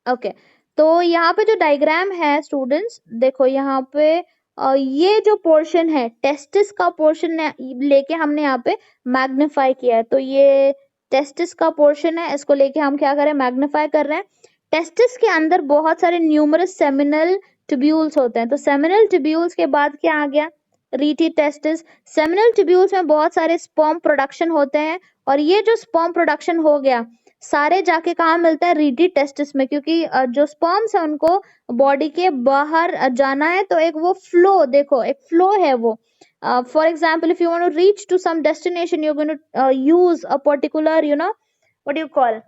Okay, तो यहाँ पे जो डायग्राम है स्टूडेंट्स, देखो यहाँ पे ये जो पोर्शन है टेस्टिस का पोर्शन लेके हमने यहाँ पे मैग्नीफाई किया है. तो ये टेस्टिस का पोर्शन है, इसको लेके हम क्या करें, मैग्नीफाई कर रहे हैं. टेस्टिस के अंदर बहुत सारे न्यूमरस सेमिनल ट्यूब्यूल्स होते हैं. तो सेमिनल ट्यूब्यूल्स के बाद क्या आ गया, रीटी टेस्टिस. सेमिनल ट्यूब्यूल्स में बहुत सारे स्पर्म प्रोडक्शन होते हैं, और ये जो स्पर्म प्रोडक्शन हो गया सारे जाके कहाँ मिलता है, रीटी टेस्टिस में, क्योंकि जो स्पर्म्स है उनको बॉडी के बाहर जाना है. तो एक वो फ्लो, देखो एक फ्लो है वो. For example if you want to reach to some destination you going to use a particular what you call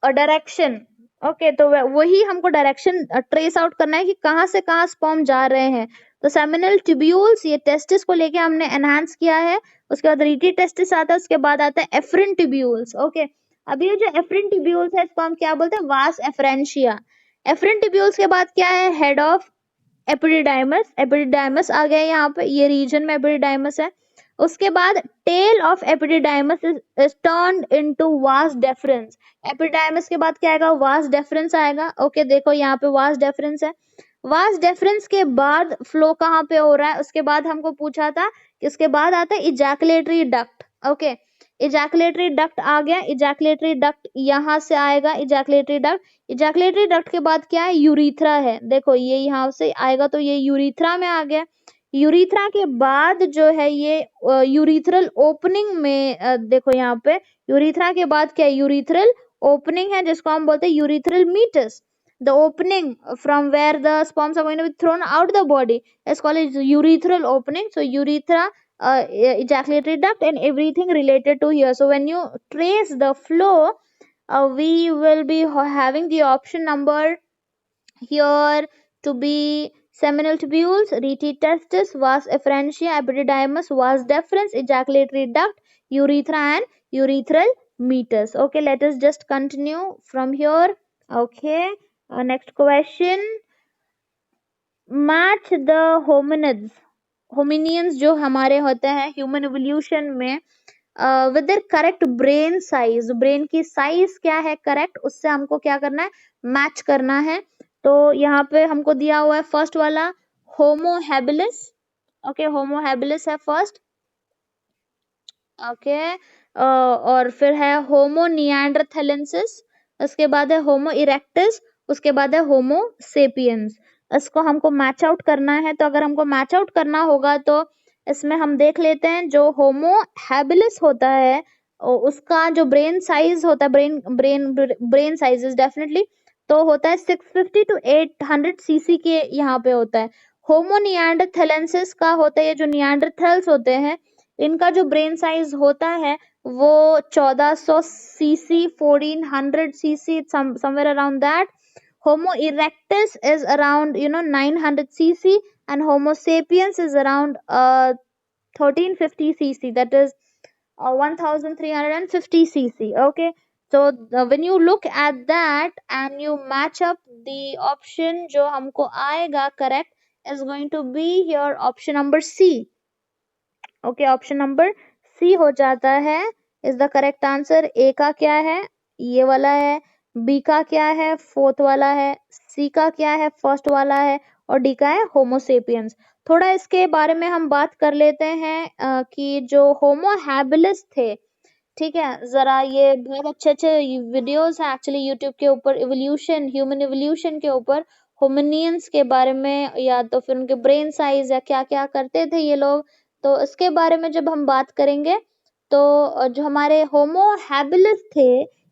a direction. Okay, तो वही हमको डायरेक्शन ट्रेस आउट करना है कि कहाँ से कहाँ स्पर्म जा रहे हैं. तो सेमिनल ट्यूब्यूल्स, ये टेस्टिस को लेके हमने एनहांस किया है. उसके बाद रीटी टेस्टिस आता है, उसके बाद आता है एफरिन ट्यूब्यूल्स. ओके, अब ये जो एफरिन ट्यूब्यूल्स है इसको हम क्या बोलते हैं, वास एफरेंशिया. एफरिन ट्यूब्यूल्स के बाद क्या है, हेड ऑफ एपिडिडाइमस. एपिडिडाइमस आ गया यहाँ पे, ये रीजन में एपिडिडाइमस है. उसके बाद tail of epididymis is turned into vas deferens. Epididymis के बाद क्या आएगा, वास डेफरेंस आएगा. ओके, देखो यहाँ पे वास डेफरेंस है. वास डेफरेंस के बाद फ्लो कहाँ पे हो रहा है, उसके बाद हमको पूछा था कि उसके बाद आता है ejaculatory duct. Okay, ejaculatory duct आ गया. इजैकुलेटरी डक्ट यहाँ से आएगा, इजैकुलेटरी डक्ट. इजैकुलेटरी डक्ट के बाद क्या है, यूरिथ्रा है. देखो ये यहाँ से आएगा, तो ये यूरिथ्रा में आ गया. यूरिथ्रा के बाद जो है ये यूरिथ्रल ओपनिंग में, देखो यहाँ पे यूरिथ्रा के बाद क्या है, यूरिथ्रल ओपनिंग है, जिसको हम बोलते हैं urethral meatus. The opening from where the sperms are going to be thrown out the body is called as urethral opening. So urethra, ejaculatory duct, and everything related to here. So when you trace the flow, we will be having the option number here to be seminal tubules, rete testis, vas efferentia, epididymis, vas deferens, ejaculatory duct, urethra, and urethral meatus. Okay, let us just continue from here. Okay, next question. Match the hominids. hominians जो हमारे होते हैं human evolution में, with their correct brain size. Brain की size क्या है correct, उससे हमको क्या करना है, मैच करना है. तो यहाँ पे हमको दिया हुआ है फर्स्ट वाला Homo habilis. Okay, Homo habilis है फर्स्ट. ओके, और फिर है होमो निएंडरथैलेंसिस. उसके बाद है होमो इरेक्टस. उसके बाद है होमो सेपियंस. इसको हमको मैच आउट करना है. तो अगर हमको मैच आउट करना होगा तो इसमें हम देख लेते हैं, जो होमो हैबिलिस होता है उसका जो ब्रेन साइज होता है, ब्रेन साइज इज डेफिनेटली तो होता है 650 to 800 सीसी के यहाँ पे होता है. होमो निएंडरथैलेंसिस का होता है, ये जो निएंडरथैल्स होते हैं इनका जो ब्रेन साइज होता है वो 1400 CC, 1400 CC, somewhere around that. Homo erectus is around 900 cc, and Homo sapiens is around 1350 cc, that is 1350 cc. Okay, so when you look at that and you match up, the option जो हमको आएगा correct is going to be here option number C. Okay, option number C हो जाता है is the correct answer. A का क्या है, ये वाला है. B का क्या है, फोर्थ वाला है. C का क्या है, फर्स्ट वाला है. और D का है होमोसेपियंस. थोड़ा इसके बारे में हम बात कर लेते हैं कि जो होमो हैबिलिस थे, ठीक है, जरा ये बहुत अच्छे अच्छे वीडियोस हैं एक्चुअली यूट्यूब के ऊपर इवोल्यूशन, ह्यूमन इवोल्यूशन के ऊपर, होमिनियंस के बारे में, या तो फिर उनके ब्रेन साइज या क्या क्या करते थे ये लोग. तो इसके बारे में जब हम बात करेंगे तो जो हमारे होमो हैबिलिस थे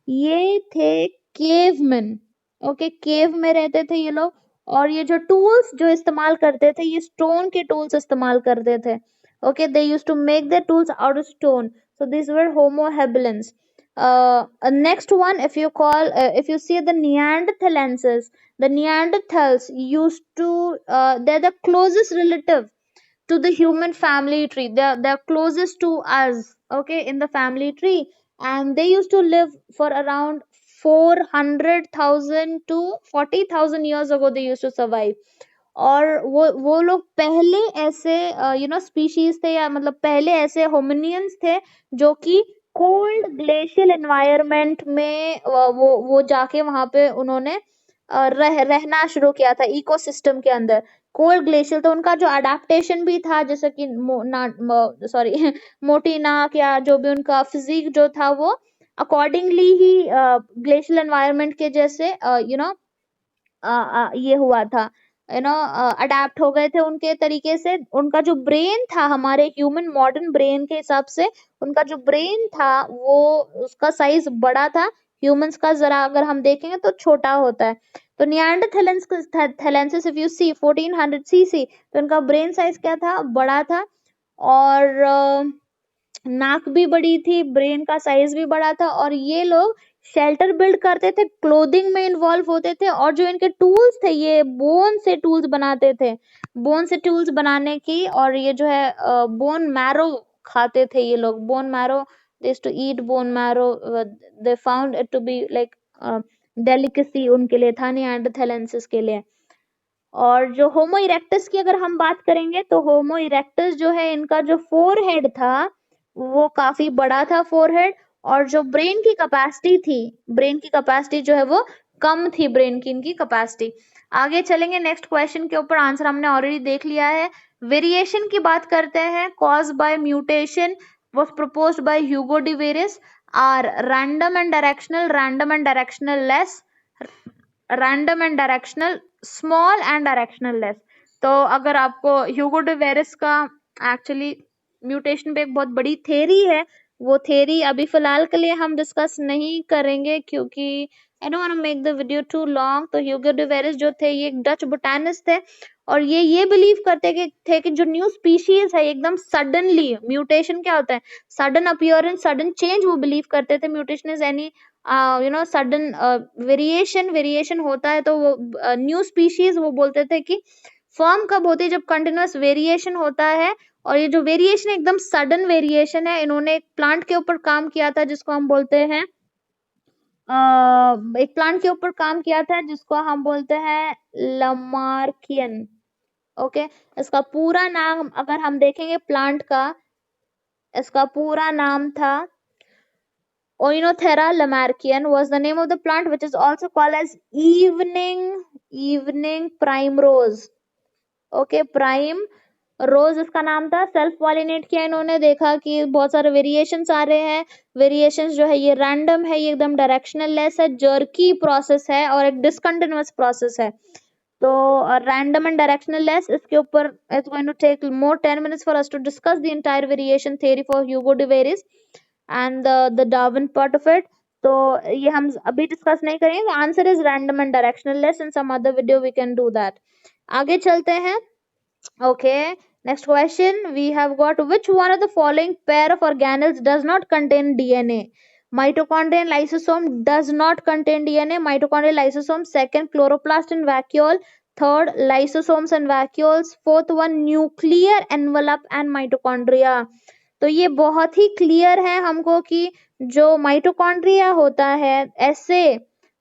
ये थे केवमैन। ओके, केव में रहते थे ये लोग, और ये जो टूल्स जो इस्तेमाल करते थे ये स्टोन के टूल्स इस्तेमाल करते थे। Okay, they used to make their tools out of stone, so these were homo habilis. Next one, if you see the neanderthalensis, the neanderthals used to they're the closest relative to the human family tree. They're closest to us, okay, in the family tree, and they used to live for around 400,000 to 40,000 years ago. They used to survive. और वो लोग पहले ऐसे species थे, या मतलब पहले ऐसे होमिनियंस थे जो कि कोल्ड ग्लेशियल एनवायरनमेंट में वो जाके वहां पे उन्होंने रहना शुरू किया था इकोसिस्टम के अंदर। कोल्ड ग्लेशियल, तो उनका जो अडेप्टेशन भी था, जैसे कि सॉरी मोटी नाक या जो भी उनका फिजिक जो था वो अकॉर्डिंगली ही ग्लेशियल एनवायरनमेंट के जैसे ये हुआ था, अडेप्ट हो गए थे उनके तरीके से। उनका जो ब्रेन था हमारे ह्यूमन मॉडर्न ब्रेन के हिसाब से, उनका जो ब्रेन था वो उसका साइज बड़ा था, ह्यूमंस का जरा अगर हम देखेंगे तो छोटा होता है। तो neanderthalensis if you C 1400 CC, तो उनका ब्रेन साइज क्या था, बड़ा था, और नाक भी बड़ी थी, ब्रेन का साइज भी बड़ा था, और ये लोग शेल्टर बिल्ड करते थे, क्लोथिंग में इन्वॉल्व होते थे, और जो इनके टूल्स थे ये बोन से टूल्स बनाते थे, बोन से टूल्स बनाने की, और ये जो है बोन मैरो खाते थे ये लोग, bone marrow, they used to eat bone marrow, they found it to be like delicacy उनके लिए था, निएंडरथैलेंसिस के लिए। और जो होमो इरेक्टस की अगर हम बात करेंगे तो होमो इरेक्टस जो है इनका जो फोरहेड था वो काफी बड़ा था फोरहेड, और जो ब्रेन की कैपेसिटी थी, ब्रेन की कैपेसिटी जो है वो कम थी, ब्रेन की इनकी कैपेसिटी। आगे चलेंगे नेक्स्ट क्वेश्चन के ऊपर, आंसर हमने ऑलरेडी देख लिया है। वेरिएशन की बात करते हैं, cause by mutation was proposed by Hugo de Veris are random and directional less, random and directional small and directional less. तो अगर आपको ह्यूगो डे वेरिस का एक्चुअली म्यूटेशन पे एक बहुत बड़ी थ्योरी है, वो थ्योरी अभी फिलहाल के लिए हम डिस्कस नहीं करेंगे क्योंकि I don't want to make the video too long. तो ह्यूगो डे वेरिस जो थे ये एक डच बोटानिस्ट थे, और ये बिलीव करते थे कि जो न्यू स्पीशीज है एकदम सडनली म्यूटेशन क्या होता है, सडन अपीयरेंस, सडन चेंज, वो बिलीव करते थे mutation is any sudden variation होता है। तो वो न्यू स्पीशीज वो बोलते थे कि फॉर्म कब होती है, जब कंटिन्यूअस वेरिएशन होता है, और ये जो वेरिएशन एकदम सडन वेरिएशन है। इन्होंने एक प्लांट के ऊपर काम किया था जिसको हम बोलते हैं एक प्लांट के ऊपर काम किया था जिसको हम बोलते हैं लमार्कियन। ओके, इसका पूरा नाम अगर हम देखेंगे प्लांट का, इसका पूरा नाम था Oenothera lamarckian was the name of the plant, which is also called as evening primrose. Okay, prime रोज इसका नाम था। सेल्फ पॉलिनेट किया इन्होंने, देखा कि बहुत सारे वेरिएशंस आ रहे हैं, वेरिएशंस जो है ये रैंडम है, ये एकदम डायरेक्शनल लेस है, जर्की प्रोसेस है, और एक डिसकंटिन्यूअस प्रोसेस है। तो रैंडम एंड डायरेक्शनल लेस, इसके ऊपर it's going to take more 10 minutes for us to discuss the entire variation theory for Hugo de Vries and the Darwin part of it. तो ये हम अभी डिस्कस नहीं करेंगे। Answer is random and directional less, in some other video we can do that. आगे चलते हैं। Okay, next question we have got, which one of the following pair of organelles does not contain DNA? Mitochondria and lysosome does not contain DNA. Mitochondria, lysosome. Second, chloroplast and vacuole. Third, lysosomes and vacuoles. Fourth one, nuclear envelope and mitochondria. तो ये बहुत ही clear है हमको कि जो mitochondria होता है, ऐसे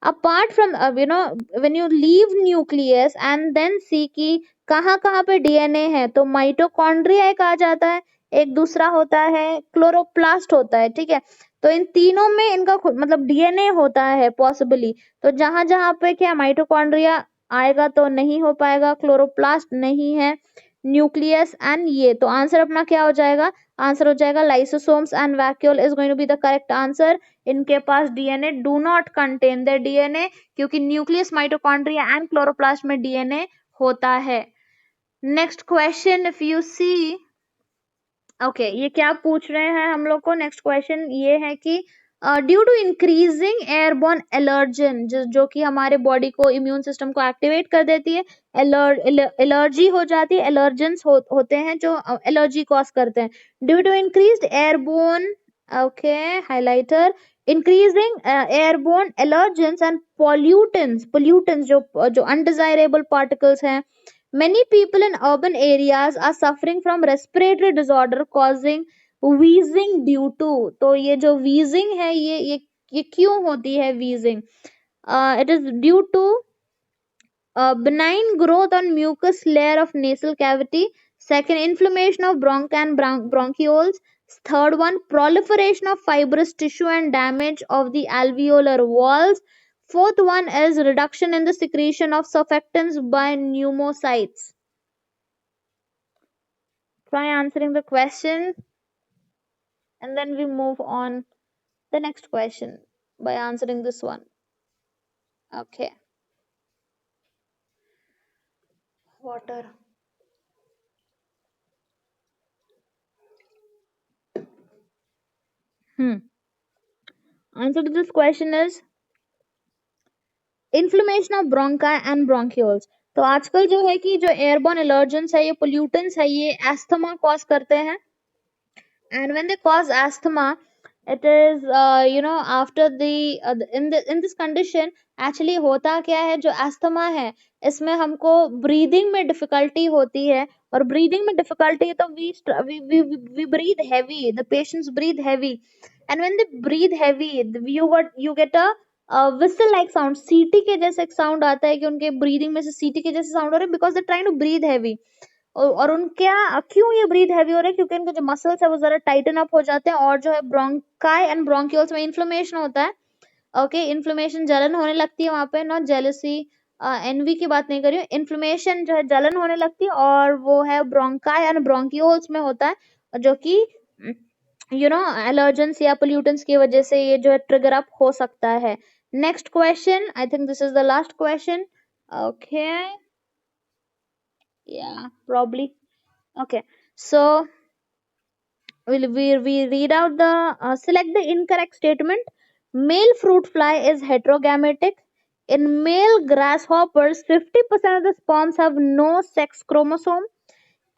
apart from when you leave nucleus and then see कि कहाँ कहाँ पे डीएनए है, तो माइटोकॉन्ड्रिया एक आ जाता है, एक दूसरा होता है क्लोरोप्लास्ट होता है। ठीक है, तो इन तीनों में इनका मतलब डीएनए होता है पॉसिबली। तो जहां जहां पे क्या माइटोकॉन्ड्रिया आएगा तो नहीं हो पाएगा, क्लोरोप्लास्ट नहीं है, न्यूक्लियस एंड ये, तो आंसर अपना क्या हो जाएगा, आंसर हो जाएगा lysosomes and vacuole is going to be the correct answer. इनके पास DNA do not contain the DNA, क्योंकि न्यूक्लियस, माइटोकॉन्ड्रिया एंड क्लोरोप्लास्ट में डीएनए होता है। Next question, if you see okay ये क्या पूछ रहे हैं हम लोग को, नेक्स्ट क्वेश्चन ये है कि due to increasing airborne allergen, जो कि हमारे बॉडी को, इम्यून सिस्टम को एक्टिवेट कर देती है, एलर्जी हो जाती है, एलर्जेंस होते हैं जो एलर्जी कॉज करते हैं। Due to increased airborne, okay highlighter, increasing airborne allergens and pollutants जो अनडिजायरेबल पार्टिकल्स हैं, many people in urban areas are suffering from respiratory disorder causing wheezing due to, तो ये जो wheezing है ये क्यों होती है wheezing? It is due to benign growth on mucus layer of nasal cavity. Second, inflammation of bronchi and bronchioles. Third one, proliferation of fibrous tissue and damage of the alveolar walls. Fourth one is reduction in the secretion of surfactants by pneumocytes. Try answering the question and then we move on the next question by answering this one. Okay. Water. Answer to this question is inflammation of ब्रोंका and bronchioles. तो आजकल जो है कि जो airborne allergens है, ये pollutants है, ये एस्थमा कॉज करते हैं। And when they cause asthma, it is after the in this condition actually होता क्या है, जो एस्थमा है इसमें हमको ब्रीदिंग में डिफिकल्टी होती है, और ब्रीदिंग में डिफिकल्टी तो we breathe heavy, the patients breathe heavy, and when they breathe heavy you get a whistle like sound, सीटी के जैसे एक साउंड आता है कि उनके ब्रीदिंग में से सीटी के जैसे साउंड हो रहा है, because they trying to breathe heavy. और उनके क्यों ये ब्रीथ हैवी हो रहा है, क्योंकि उनके जो मसल्स है वो जरा टाइटन अप हो जाते हैं, और जो है ब्रोंकाई एंड ब्रोंक्यूल्स में इन्फ्लेमेशन होता है। ओके इन्फ्लेमेशन, जलन होने लगती है वहां पे, नॉट जेलसी, एनवी की बात नहीं कर रही हूँ, इन्फ्लेमेशन जो है जलन होने लगती है, और वो है ब्रोंकाई एंड ब्रोंक्यूल्स में होता है, जो कि एलर्जेंस या पोल्यूटेंट्स की वजह से ये जो है ट्रिगर अप हो सकता है। Next question, I think this is the last question. Okay yeah probably okay so we read out the select the incorrect statement. Male fruit fly is heterogametic. In male grasshoppers 50% of the sperms have no sex chromosome.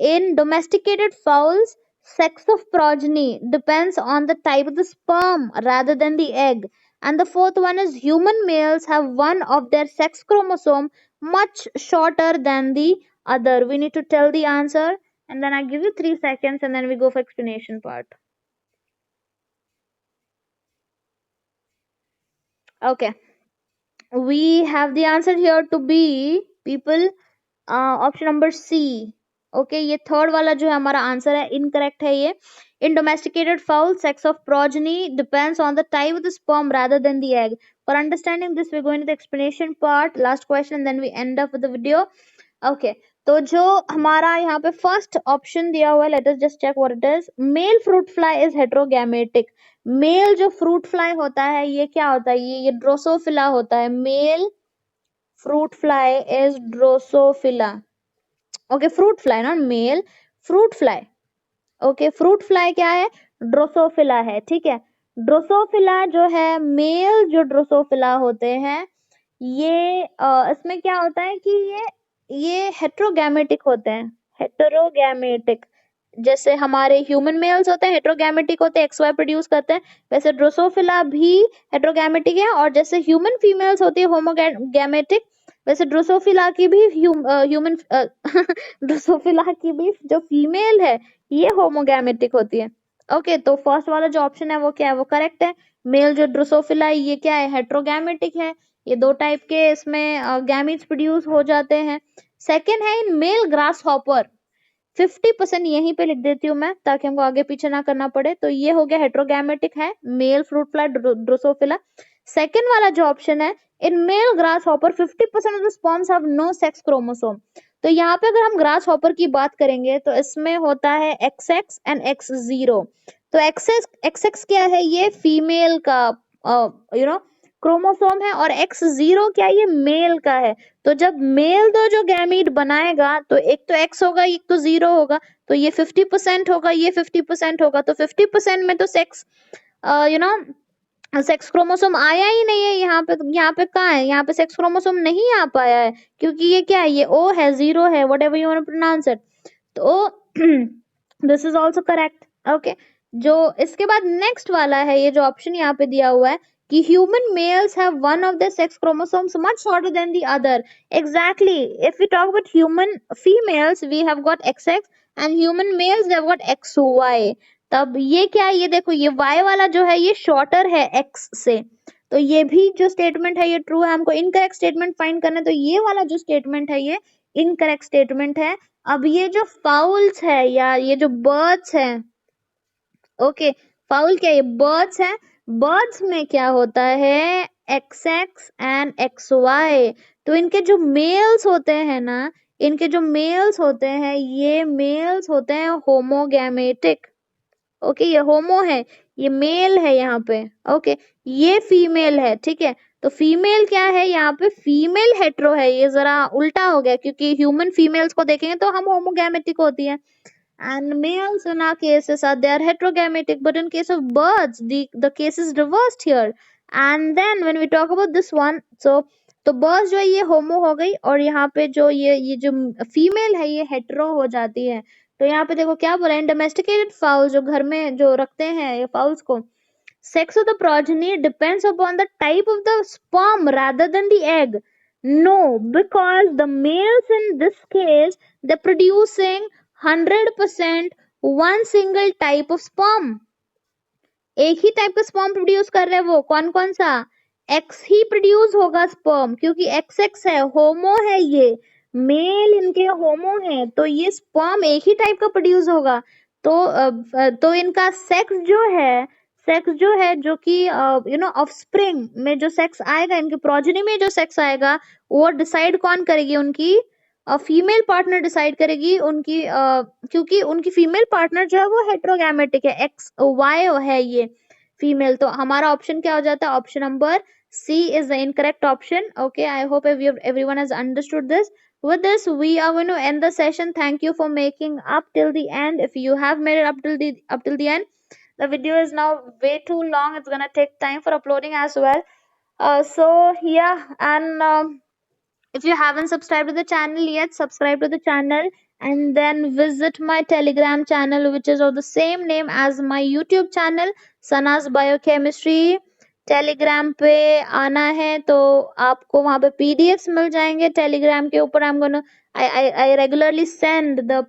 In domesticated fowls, sex of progeny depends on the type of the sperm rather than the egg. And the fourth one is human males have one of their sex chromosome much shorter than the other. We need to tell the answer, and then I give you 3 seconds and then we go for explanation part. Okay. We have the answer here to be, people, option number C. Okay ये third वाला जो है हमारा answer है, incorrect है ये। In domesticated fowl sex of progeny depends on the type of the sperm rather than the egg. For understanding this we go into the explanation part, last question, then we end up with the video. Okay तो जो हमारा यहाँ पे first option दिया हुआ है, let us just check what it is. Male fruit fly is heterogametic. Male जो fruit fly होता है ये क्या होता है, ये ड्रोसोफिला होता है। Male fruit fly is drosophila. Okay fruit fly not male, fruit fly. okay fruit fly क्या है, ड्रोसोफिला है, ठीक है। ड्रोसोफिला जो है, मेल जो ड्रोसोफिला होते हैं ये इसमें क्या होता है कि ये हेट्रोगैमेटिक होते हैं, हेटेरोगैमेटिक। जैसे हमारे ह्यूमन मेल्स होते हैं हेट्रोगैमेटिक होते हैं, XY प्रोड्यूस करते हैं, वैसे ड्रोसोफिला भी हेट्रोगैमेटिक है। और जैसे ह्यूमन फीमेल्स होती है होमोगैमेटिक, वैसे ड्रोसोफिला की भी ह्यूमन ड्रोसोफिला की भी जो फीमेल है ये होमोगैमेटिक होती है। ओके तो फर्स्ट वाला जो ऑप्शन है वो क्या है, वो करेक्ट है। मेल जो ड्रोसोफिला है ये क्या है, हेट्रोगैमेटिक है। ये दो टाइप के इसमें गैमीट्स प्रोड्यूस हो जाते हैं। सेकेंड है इन मेल ग्रास हॉपर, 50% यहीं पे लिख देती हूँ मैं ताकि हमको आगे पीछे ना करना पड़े। तो ये हो गया हेट्रोगैमेटिक है, male fruit fly drosophila. Second वाला जो ऑप्शन है, in male grasshopper 50% of the sperms have no sex chromosome. तो यहाँ पे अगर हम ग्रास हॉपर की बात करेंगे तो इसमें होता है XX एंड X0। तो XX क्या है, ये फीमेल का क्रोमोसोम है और X0 क्या है, ये मेल का है। तो जब मेल दो जो गैमीट बनाएगा तो एक तो X होगा, एक तो 0 होगा, तो ये 50% होगा, ये 50% होगा, तो 50% में तो sex you know sex chromosome आया ही नहीं है यहाँ पे कहाँ है, यहाँ पे सेक्स क्रोमोसोम नहीं आ पाया है, क्योंकि ये क्या है, ये O है, 0 है, whatever you want to pronounce it. तो this is also correct. Okay, जो इसके बाद नेक्स्ट वाला है, ये जो ऑप्शन यहाँ पे दिया हुआ है कि human males have one of the sex chromosomes much shorter than the other. Exactly, if we talk about human females we have got XX and human males have got XY। तब ये क्या है, ये देखो, ये Y वाला जो है ये शॉर्टर है X से, तो ये भी जो स्टेटमेंट है ये ट्रू है। हमको इनकरेक्ट स्टेटमेंट फाइंड करना है, तो ये वाला जो स्टेटमेंट है ये इनकरेक्ट स्टेटमेंट है। अब ये जो फाउल्स है या ये जो बर्ड्स है, ओके, फाउल क्या है, ये बर्ड्स है। बर्ड्स में क्या होता है, XX एंड XY। तो इनके जो मेल्स होते हैं ना, इनके जो मेल्स होते हैं, ये मेल्स होते हैं होमोगैमेटिक। ओके, ये होमो है, ये मेल है यहाँ पे। ओके, ये फीमेल है, ठीक है। तो फीमेल क्या है, यहाँ पे फीमेल हेट्रो है, ये जरा उल्टा हो गया, क्योंकि ह्यूमन फीमेल्स को देखेंगे तो हम होमोगैमेटिक होती है, and males in our cases are they are heterogametic, but in case of birds the case is reversed here. And then when we talk about this one, तो birds जो है ये होमो हो गई, और यहाँ पे जो ये जो फीमेल है ये हेट्रो हो जाती है। तो यहाँ पे देखो क्या बोला है, डोमेस्टिकेटेड फाउल जो घर में जो रखते हैं ये फाउल्स को, sex of the progeny depends upon the type of the sperm rather than the egg. No, because the males in this case they're producing 100% one single type of sperm. एक ही type का sperm produce कर रहे हैं, वो कौन कौन सा, x ही produce होगा स्पर्म, क्योंकि XX है, होमो है, ये मेल इनके होमो है, तो ये स्पर्म एक ही टाइप का प्रोड्यूस होगा। तो इनका सेक्स जो है जो कि ऑफस्प्रिंग में जो सेक्स आएगा, इनके प्रोजेनी में जो सेक्स आएगा, वो डिसाइड कौन करेगी, उनकी फीमेल पार्टनर डिसाइड करेगी उनकी, क्योंकि उनकी फीमेल पार्टनर जो है वो हेट्रोगैमेटिक है, XY है ये फीमेल। तो हमारा ऑप्शन क्या हो जाता है, option number C is the incorrect option. Okay, I hope everyone has understood this. With this, we are going to end the session. Thank you for making up till the end. If you have made it up till the end, the video is now way too long. It's gonna take time for uploading as well. So yeah, and if you haven't subscribed to the channel yet, subscribe to the channel and then visit my Telegram channel, which is of the same name as my YouTube channel, Sana's Biochemistry. Telegram पे आना है तो आपको वहां पे PDFs मिल जाएंगे Telegram के ऊपर। I regularly send the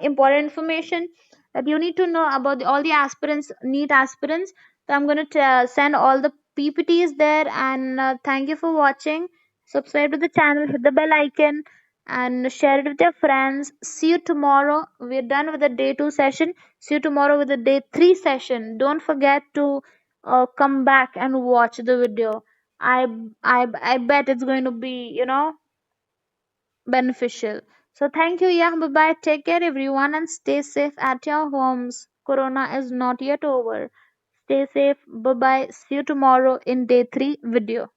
important information that you need to know about all the aspirants, NEET aspirants. So I'm going to send all the PPTs there, and thank you for watching. Subscribe to the channel, hit the bell icon, and share it with your friends. See you tomorrow. We're done with the day 2 session. See you tomorrow with the day 3 session. Don't forget to come back and watch the video. I bet it's going to be beneficial. So thank you. Yeah, bye bye. Take care, everyone, and stay safe at your homes. Corona is not yet over. Stay safe. Bye bye. See you tomorrow in day 3 video.